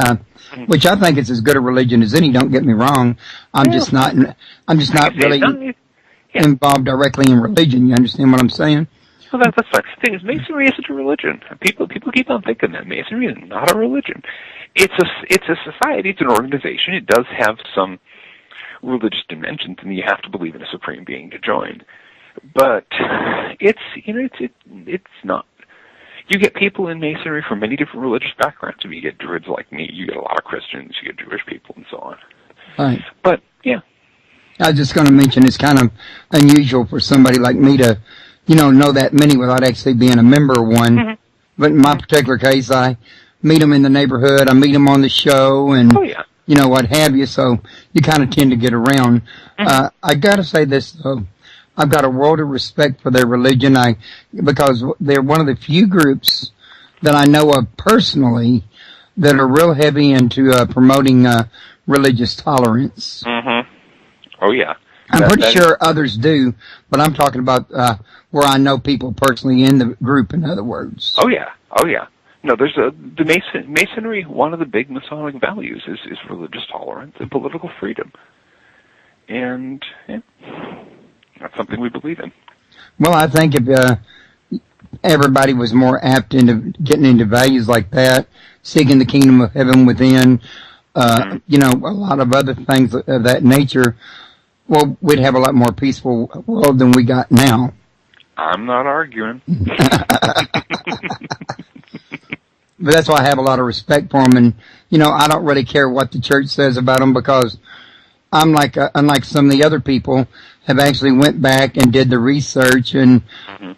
which I think is as good a religion as any. Don't get me wrong. I'm just not really involved directly in religion. You understand what I'm saying? Well, that's fine. The thing is, Masonry isn't a religion. People keep on thinking that Masonry is not a religion. It's a society. It's an organization. It does have some religious dimensions, and you have to believe in a supreme being to join. But it's not. You get people in Masonry from many different religious backgrounds. If you get Druids like me, you get a lot of Christians, you get Jewish people, and so on. Right. But yeah, I was just going to mention it's kind of unusual for somebody like me to, know that many without actually being a member of one. Mm-hmm. But in my particular case, I meet them in the neighborhood, I meet them on the show, and what have you. So you kind of tend to get around. Mm-hmm. I got to say this though. I've got a world of respect for their religion, because they're one of the few groups that I know of personally that are real heavy into promoting religious tolerance. Mm-hmm. Oh yeah, I'm pretty sure others do, but I'm talking about where I know people personally in the group, in other words. Oh yeah. No, there's the Masonry. One of the big Masonic values is religious tolerance and political freedom, and that's something we believe in. Well, I think if everybody was more apt into getting into values like that, seeking the kingdom of heaven within, a lot of other things of that nature, well, we'd have a lot more peaceful world than we got now. I'm not arguing. But that's why I have a lot of respect for them, and, I don't really care what the church says about them, because I'm unlike some of the other people, have actually went back and did the research, and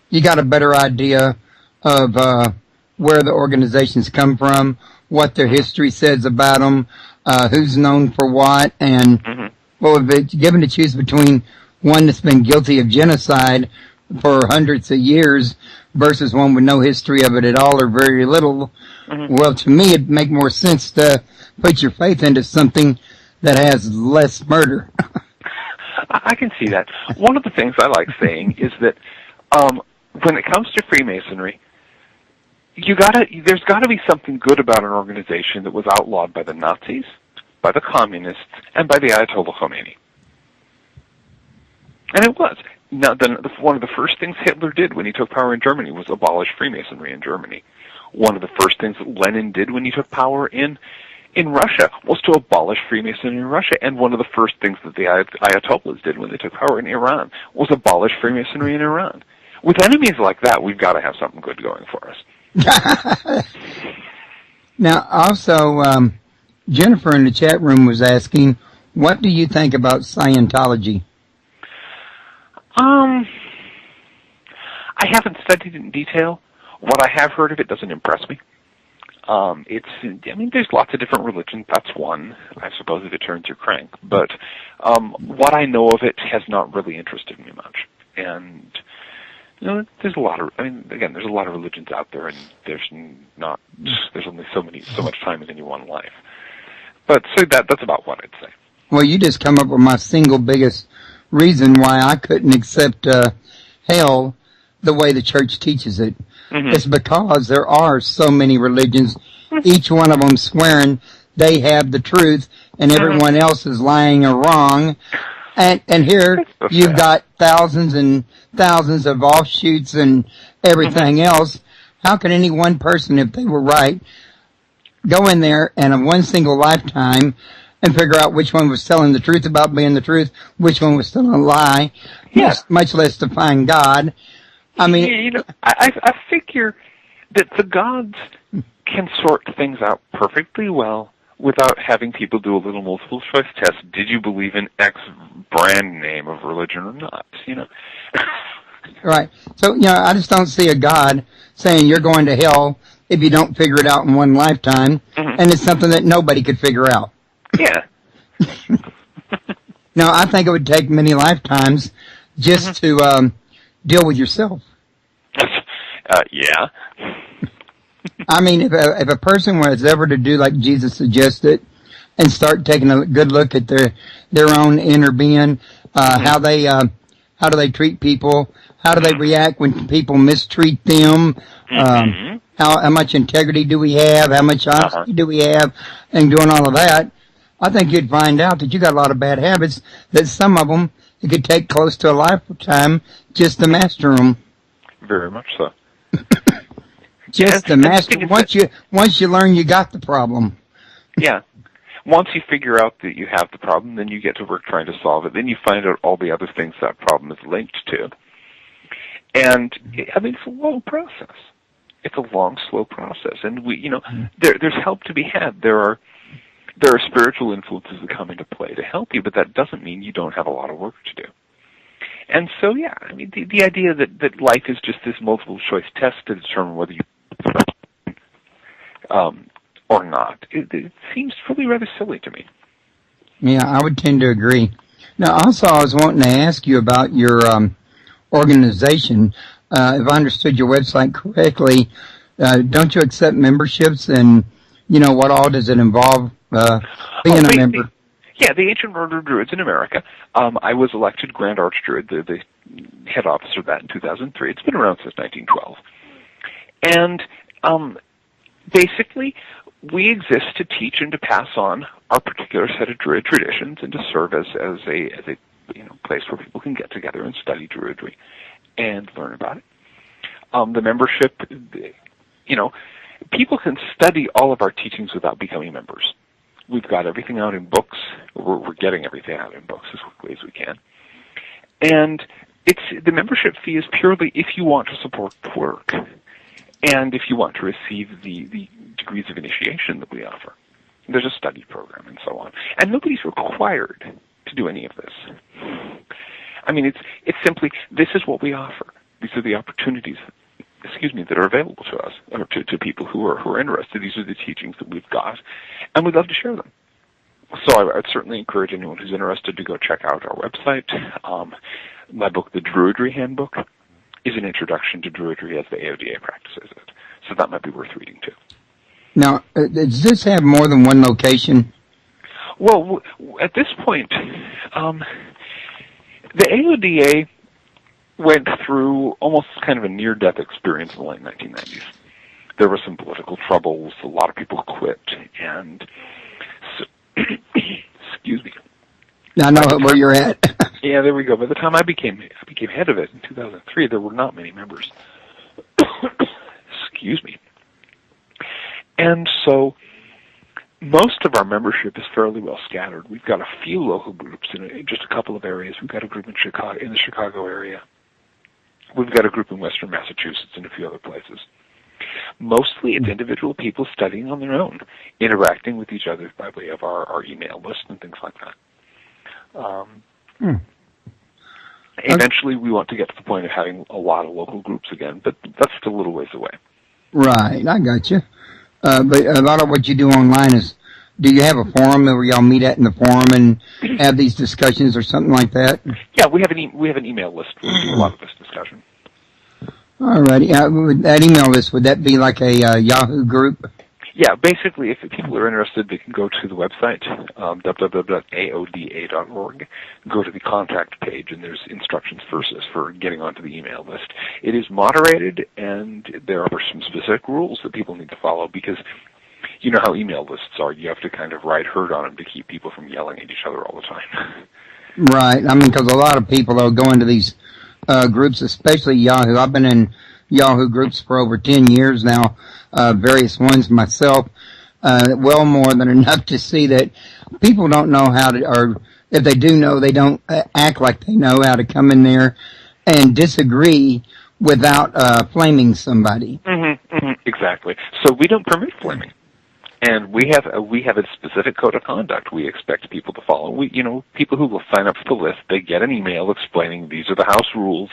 you got a better idea of where the organizations come from, what their history says about them, who's known for what, and well, if it's given to choose between one that's been guilty of genocide for hundreds of years versus one with no history of it at all or very little, well, to me, it'd make more sense to put your faith into something that has less murder. I can see that. One of the things I like saying is that when it comes to Freemasonry, there's got to be something good about an organization that was outlawed by the Nazis, by the communists, and by the Ayatollah Khomeini. And it was. Now, one of the first things Hitler did when he took power in Germany was abolish Freemasonry in Germany. One of the first things that Lenin did when he took power in Russia was to abolish Freemasonry in Russia. And one of the first things that the Ayatollahs did when they took power in Iran was abolish Freemasonry in Iran. With enemies like that, we've got to have something good going for us. Now, also, Jennifer in the chat room was asking, what do you think about Scientology? I haven't studied it in detail. What I have heard of it doesn't impress me. There's lots of different religions. That's one, I suppose, if it turns your crank. But what I know of it has not really interested me much. And there's a lot of. There's a lot of religions out there, and there's only so much time in any one life. But so that's about what I'd say. Well, you just come up with my single biggest reason why I couldn't accept hell the way the church teaches it. It's because there are so many religions, each one of them swearing they have the truth and everyone else is lying or wrong. And here you've got thousands and thousands of offshoots and everything else. How can any one person, if they were right, go in there and in one single lifetime and figure out which one was telling the truth about being the truth, which one was still a lie, much less to find God? I mean, I figure that the gods can sort things out perfectly well without having people do a little multiple choice test. Did you believe in X brand name of religion or not? Right. So, I just don't see a God saying you're going to hell if you don't figure it out in one lifetime, and it's something that nobody could figure out. Yeah. No, I think it would take many lifetimes just to deal with yourself. Yeah. I mean, if a person was ever to do like Jesus suggested and start taking a good look at their own inner being, how do they treat people, how do they react when people mistreat them, how much integrity do we have, how much honesty do we have, and doing all of that, I think you'd find out that you got a lot of bad habits, that some of them it could take close to a lifetime just to master them. Very much so. Just to master. Once you learn you got the problem. Yeah. Once you figure out that you have the problem, then you get to work trying to solve it. Then you find out all the other things that problem is linked to. And, it's a long process. It's a long, slow process. And there's help to be had. There are spiritual influences that come into play to help you, but that doesn't mean you don't have a lot of work to do. And so, the idea that life is just this multiple choice test to determine whether you or not, it seems really rather silly to me. Yeah, I would tend to agree. Now, also, I was wanting to ask you about your organization. If I understood your website correctly, don't you accept memberships, and what all does it involve being a member? Yeah, the Ancient Order of Druids in America. I was elected Grand Archdruid, the head officer of that in 2003. It's been around since 1912. And basically, we exist to teach and to pass on our particular set of Druid traditions and to serve as a place where people can get together and study Druidry and learn about it. The membership, people can study all of our teachings without becoming members. We've got everything out in books. We're getting everything out in books as quickly as we can. And the membership fee is purely if you want to support the work and if you want to receive the degrees of initiation that we offer. There's a study program and so on. And nobody's required to do any of this. I mean, it's simply, this is what we offer. These are the opportunities, that are available to us, or to people who are interested. These are the teachings that we've got, and we'd love to share them. So I'd certainly encourage anyone who's interested to go check out our website. My book, The Druidry Handbook, is an introduction to Druidry as the AODA practices it. So that might be worth reading, too. Now, does this have more than one location? Well, at this point, the AODA went through almost kind of a near-death experience in the late 1990s. There were some political troubles, a lot of people quit, and so, excuse me. I know where you're at. Yeah, there we go. By the time I became head of it in 2003, there were not many members. Excuse me. And so most of our membership is fairly well scattered. We've got a few local groups in just a couple of areas. We've got a group in the Chicago area. We've got a group in Western Massachusetts and a few other places. Mostly it's individual people studying on their own, interacting with each other by way of our email list and things like that. Eventually we want to get to the point of having a lot of local groups again, but that's still a little ways away. Right, I got you. But a lot of what you do online is, do you have a forum where y'all meet at in the forum and have these discussions or something like that? Yeah, we have an email list where we do a lot of this discussion. All righty. That email list, would that be like a Yahoo group? Yeah, basically, if people are interested, they can go to the website, www.aoda.org, go to the contact page, and there's instructions for getting onto the email list. It is moderated, and there are some specific rules that people need to follow, because you know how email lists are. You have to kind of ride herd on them to keep people from yelling at each other all the time. Right. I mean, because a lot of people, they'll go into these groups, especially Yahoo. I've been in Yahoo groups for over 10 years now, various ones myself, well more than enough to see that people don't know how to, or if they do know, they don't act like they know how to come in there and disagree without flaming somebody. Exactly. So we don't permit flaming. And we have a specific code of conduct we expect people to follow. People who will sign up for the list, they get an email explaining these are the house rules,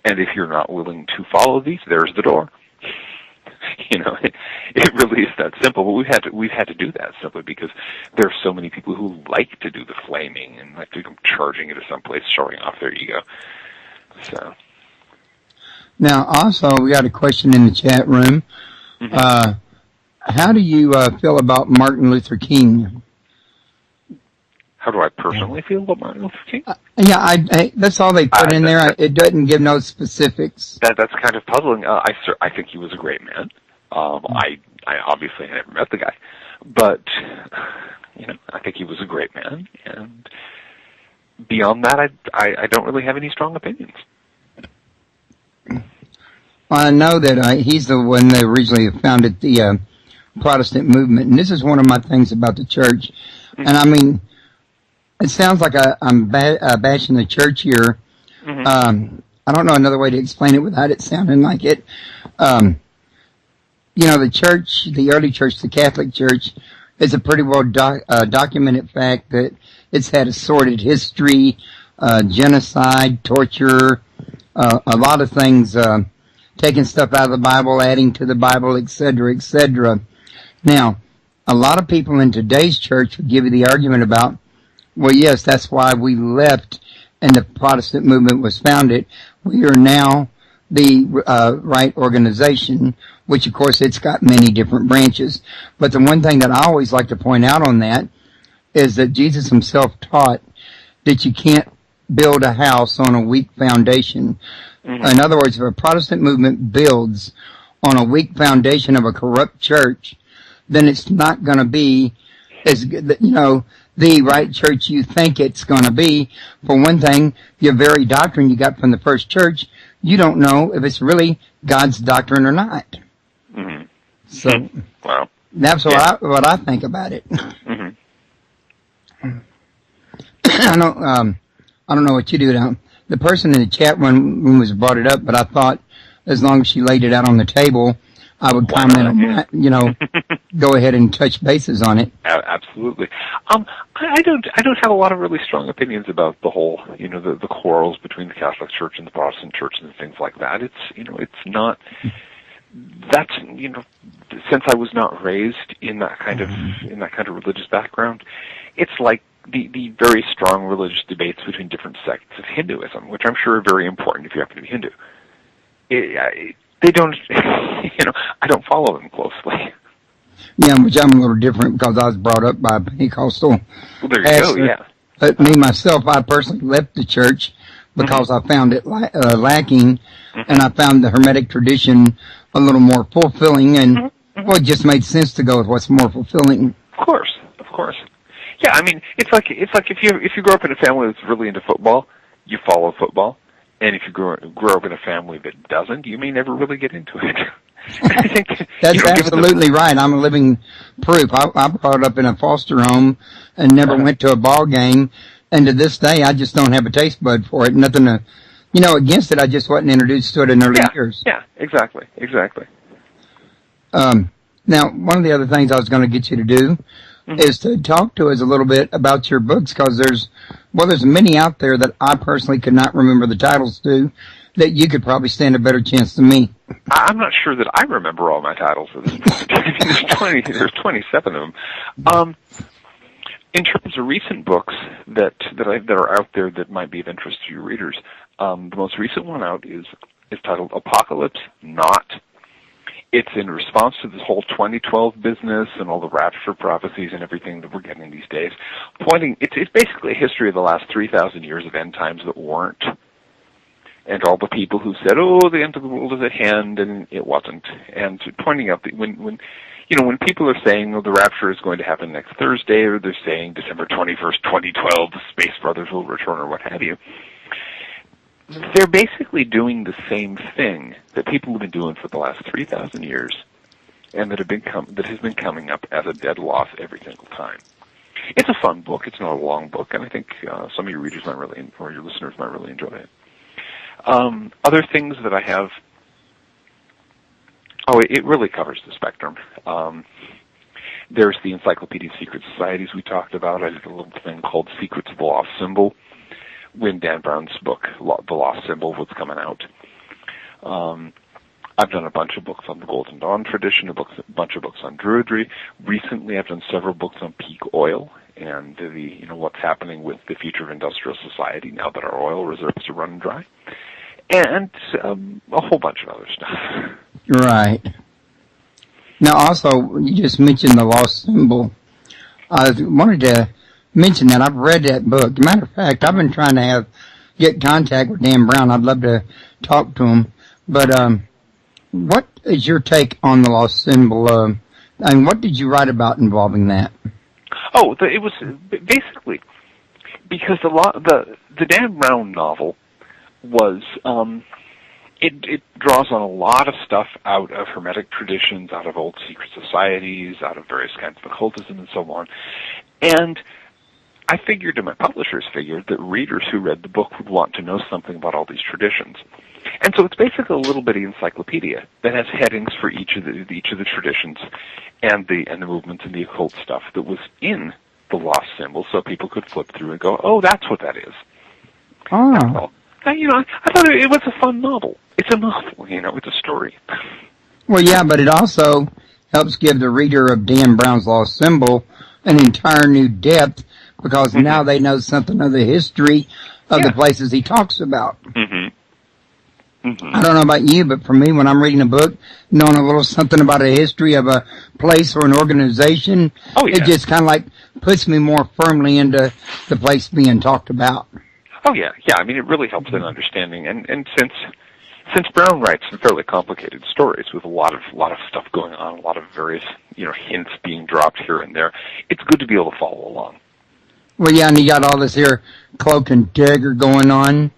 and if you're not willing to follow these, there's the door. It really is that simple. But we've had to do that simply because there are so many people who like to do the flaming and like to come charging into someplace, showing off their ego. So. Now, also, we got a question in the chat room. How do you feel about Martin Luther King? How do I personally feel about Martin Luther King? That's all they put in there. It doesn't give no specifics. That's kind of puzzling. I think he was a great man. I obviously never met the guy, but I think he was a great man. And beyond that, I don't really have any strong opinions. I know that he's the one that originally founded the Protestant movement, and this is one of my things about the church. And I mean, it sounds like I'm bashing the church here. I don't know another way to explain it without it sounding like it. The church, the early church, the Catholic Church, is a pretty well documented fact that it's had a sordid history, genocide, torture, a lot of things, taking stuff out of the Bible, adding to the Bible, etc., etc. Now, a lot of people in today's church would give you the argument about, well, yes, that's why we left and the Protestant movement was founded. We are now the right organization, which, of course, it's got many different branches. But the one thing that I always like to point out on that is that Jesus himself taught that you can't build a house on a weak foundation. Mm-hmm. In other words, if a Protestant movement builds on a weak foundation of a corrupt church, then it's not going to be as good, the right church you think it's going to be. For one thing, your very doctrine you got from the first church, you don't know if it's really God's doctrine or not. Mm-hmm. So, wow. That's what I think about it. Mm-hmm. I don't know what you do now. The person in the chat room was brought it up, but I thought as long as she laid it out on the table, I would comment on that, go ahead and touch bases on it. Absolutely. I don't have a lot of really strong opinions about the whole, the quarrels between the Catholic Church and the Protestant Church and things like that. It's not, that's, since I was not raised in that kind of religious background, it's like the very strong religious debates between different sects of Hinduism, which I'm sure are very important if you happen to be Hindu. They don't, I don't follow them closely. Yeah, which I'm a little different because I was brought up by a Pentecostal Well, there you go, yeah. But me, myself, I personally left the church because I found it lacking, and I found the Hermetic tradition a little more fulfilling, and well, it just made sense to go with what's more fulfilling. Of course. Yeah, I mean, it's like if you grow up in a family that's really into football, you follow football, and if you grow up in a family that doesn't, you may never really get into it. I think that's absolutely right. I'm a living proof. I brought up in a foster home and never went to a ball game, and to this day, I just don't have a taste bud for it. Nothing to, against it. I just wasn't introduced to it in early years. Yeah, exactly. Now, one of the other things I was going to get you to do is to talk to us a little bit about your books, because there's many out there that I personally could not remember the titles to, that you could probably stand a better chance than me. I'm not sure that I remember all my titles at this point. There's 27 of them. In terms of recent books that are out there that might be of interest to your readers, the most recent one out is titled Apocalypse Not. It's in response to this whole 2012 business and all the rapture prophecies and everything that we're getting these days. It's basically a history of the last 3,000 years of end times that weren't, and all the people who said, "Oh, the end of the world is at hand," and it wasn't. And pointing out that when people are saying, "Oh, the rapture is going to happen next Thursday," or they're saying December 21st, 2012, the Space Brothers will return, or what have you, they're basically doing the same thing that people have been doing for the last 3,000 years, and that has been coming up as a dead loss every single time. It's a fun book. It's not a long book, and I think some of your readers or your listeners might really enjoy it. Other things that I have. It really covers the spectrum. There's the Encyclopedia of Secret Societies we talked about. I did a little thing called Secrets of the Lost Symbol when Dan Brown's book, The Lost Symbol, was coming out. I've done a bunch of books on the Golden Dawn tradition, a bunch of books on Druidry. Recently, I've done several books on peak oil and what's happening with the future of industrial society now that our oil reserves are running dry, and a whole bunch of other stuff. Right. Now, also, you just mentioned The Lost Symbol. I wanted to mention that I've read that book. As a matter of fact, I've been trying to get contact with Dan Brown. I'd love to talk to him. But what is your take on The Lost Symbol? And what did you write about involving that? It was basically because the Dan Brown novel was it draws on a lot of stuff out of Hermetic traditions, out of old secret societies, out of various kinds of occultism and so on. And I figured, and my publishers figured, that readers who read the book would want to know something about all these traditions. And so it's basically a little bitty encyclopedia that has headings for each of the traditions and the movements and the occult stuff that was in the Lost Symbol, so people could flip through and go, "Oh, that's what that is." Oh. Well, I thought it was a fun novel. It's a novel, it's a story. Well, yeah, but it also helps give the reader of Dan Brown's Lost Symbol an entire new depth, because now they know something of the history of the places he talks about. I don't know about you, but for me, when I'm reading a book, knowing a little something about a history of a place or an organization, it just kind of like puts me more firmly into the place being talked about. Oh yeah. I mean, it really helps in understanding, and since Brown writes some fairly complicated stories with a lot of stuff going on, a lot of various hints being dropped here and there, it's good to be able to follow along. Well, yeah, and you got all this here cloak and dagger going on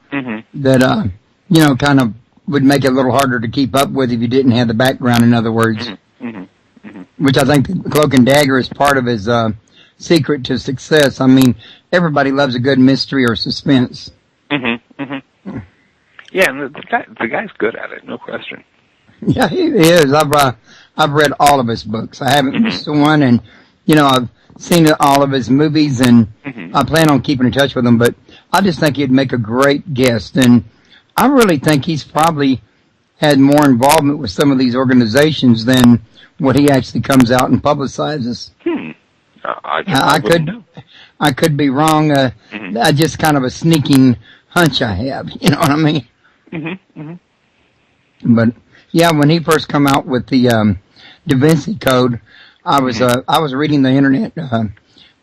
that kind of would make it a little harder to keep up with if you didn't have the background. In other words, which I think cloak and dagger is part of his secret to success. I mean, everybody loves a good mystery or suspense. Yeah, and the guy's good at it, no question. Yeah, he is. I've read all of his books. I haven't missed one, and I've seen all of his movies, and I plan on keeping in touch with him. But I just think he'd make a great guest, and I really think he's probably had more involvement with some of these organizations than what he actually comes out and publicizes. I could be wrong. I just kind of a sneaking hunch I have. You know what I mean? But yeah, when he first come out with the Da Vinci Code, I was reading the internet,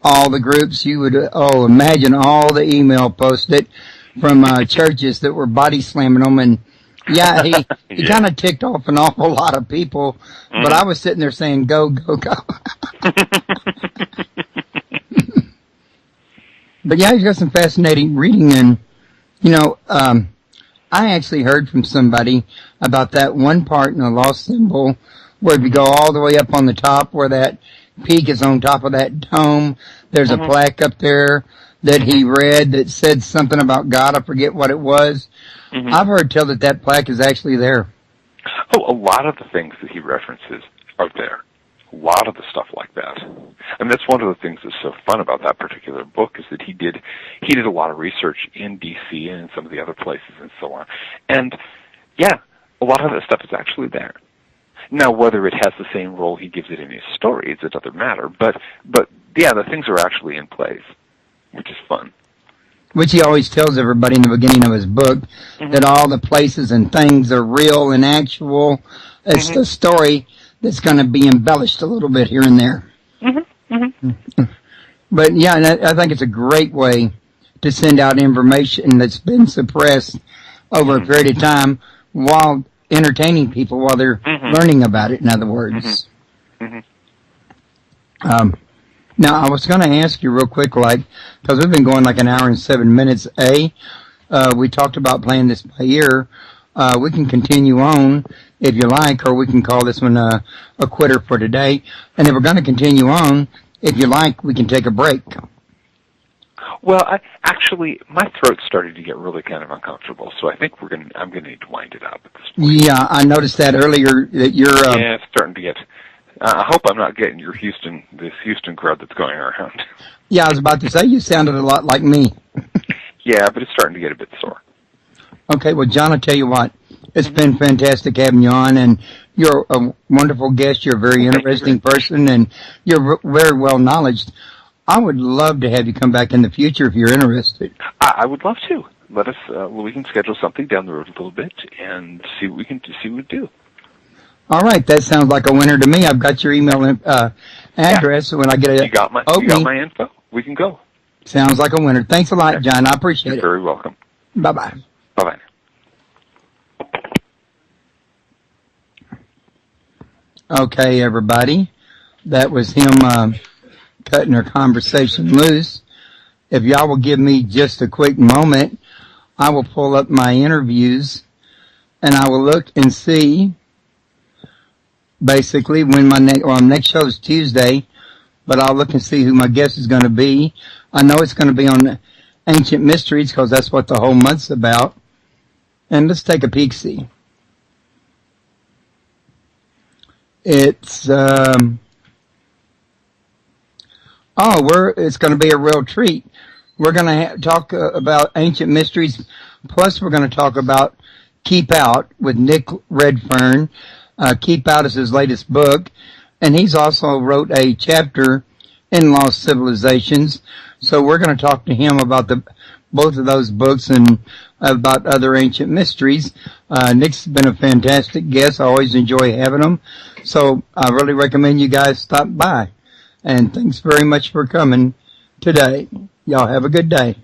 all the groups. You would imagine all the email posted from churches that were body slamming them, and yeah, he kind of ticked off an awful lot of people. But I was sitting there saying, "Go, go, go." But yeah, he's got some fascinating reading, and I actually heard from somebody about that one part in the Lost Symbol where if you go all the way up on the top where that peak is on top of that dome, there's a plaque up there that he read that said something about God. I forget what it was. I've heard tell that plaque is actually there. Oh, a lot of the things that he references are there. A lot of the stuff like that. And that's one of the things that's so fun about that particular book is that he did a lot of research in D.C. and in some of the other places and so on. And, yeah, a lot of that stuff is actually there. Now, whether it has the same role he gives it in his stories, it doesn't matter. But yeah, the things are actually in place, which is fun. Which he always tells everybody in the beginning of his book, that all the places and things are real and actual. It's the story that's going to be embellished a little bit here and there. But yeah, and I think it's a great way to send out information that's been suppressed over a period of time while entertaining people while they're learning about it, in other words. Now, I was going to ask you real quick, because we've been going like an hour and 7 minutes. We talked about playing this by ear. We can continue on if you like, or we can call this one a quitter for today. And if we're going to continue on, if you like, we can take a break. Well, my throat started to get really kind of uncomfortable, so I think I'm going to need to wind it up at this point. Yeah, I noticed that earlier that you're... yeah, it's starting to get... I hope I'm not getting this Houston crowd that's going around. Yeah, I was about to say, you sounded a lot like me. Yeah, but it's starting to get a bit sore. Okay, well, John, I'll tell you what. It's been fantastic having you on, and you're a wonderful guest. You're a very interesting person, and you're very well-knowledged. I would love to have you come back in the future if you're interested. I would love to. Let us. We can schedule something down the road a little bit and see what we do. All right, that sounds like a winner to me. I've got your email address, so when I get you got my info. We can go. Sounds like a winner. Thanks a lot, John. I appreciate it. You're very welcome. Bye-bye. Bye-bye. Okay, everybody. That was him cutting our conversation loose. If y'all will give me just a quick moment, I will pull up my interviews, and I will look and see, basically, when my next show is Tuesday, but I'll look and see who my guest is going to be. I know it's going to be on Ancient Mysteries, because that's what the whole month's about. And let's take a peek-see. It's, it's going to be a real treat. We're going to talk about Ancient Mysteries, plus we're going to talk about Keep Out with Nick Redfern. Keep Out is his latest book, and he's also wrote a chapter in Lost Civilizations. So we're going to talk to him about both of those books and about other ancient mysteries. Nick's been a fantastic guest. I always enjoy having him. So I really recommend you guys stop by. And thanks very much for coming today. Y'all have a good day.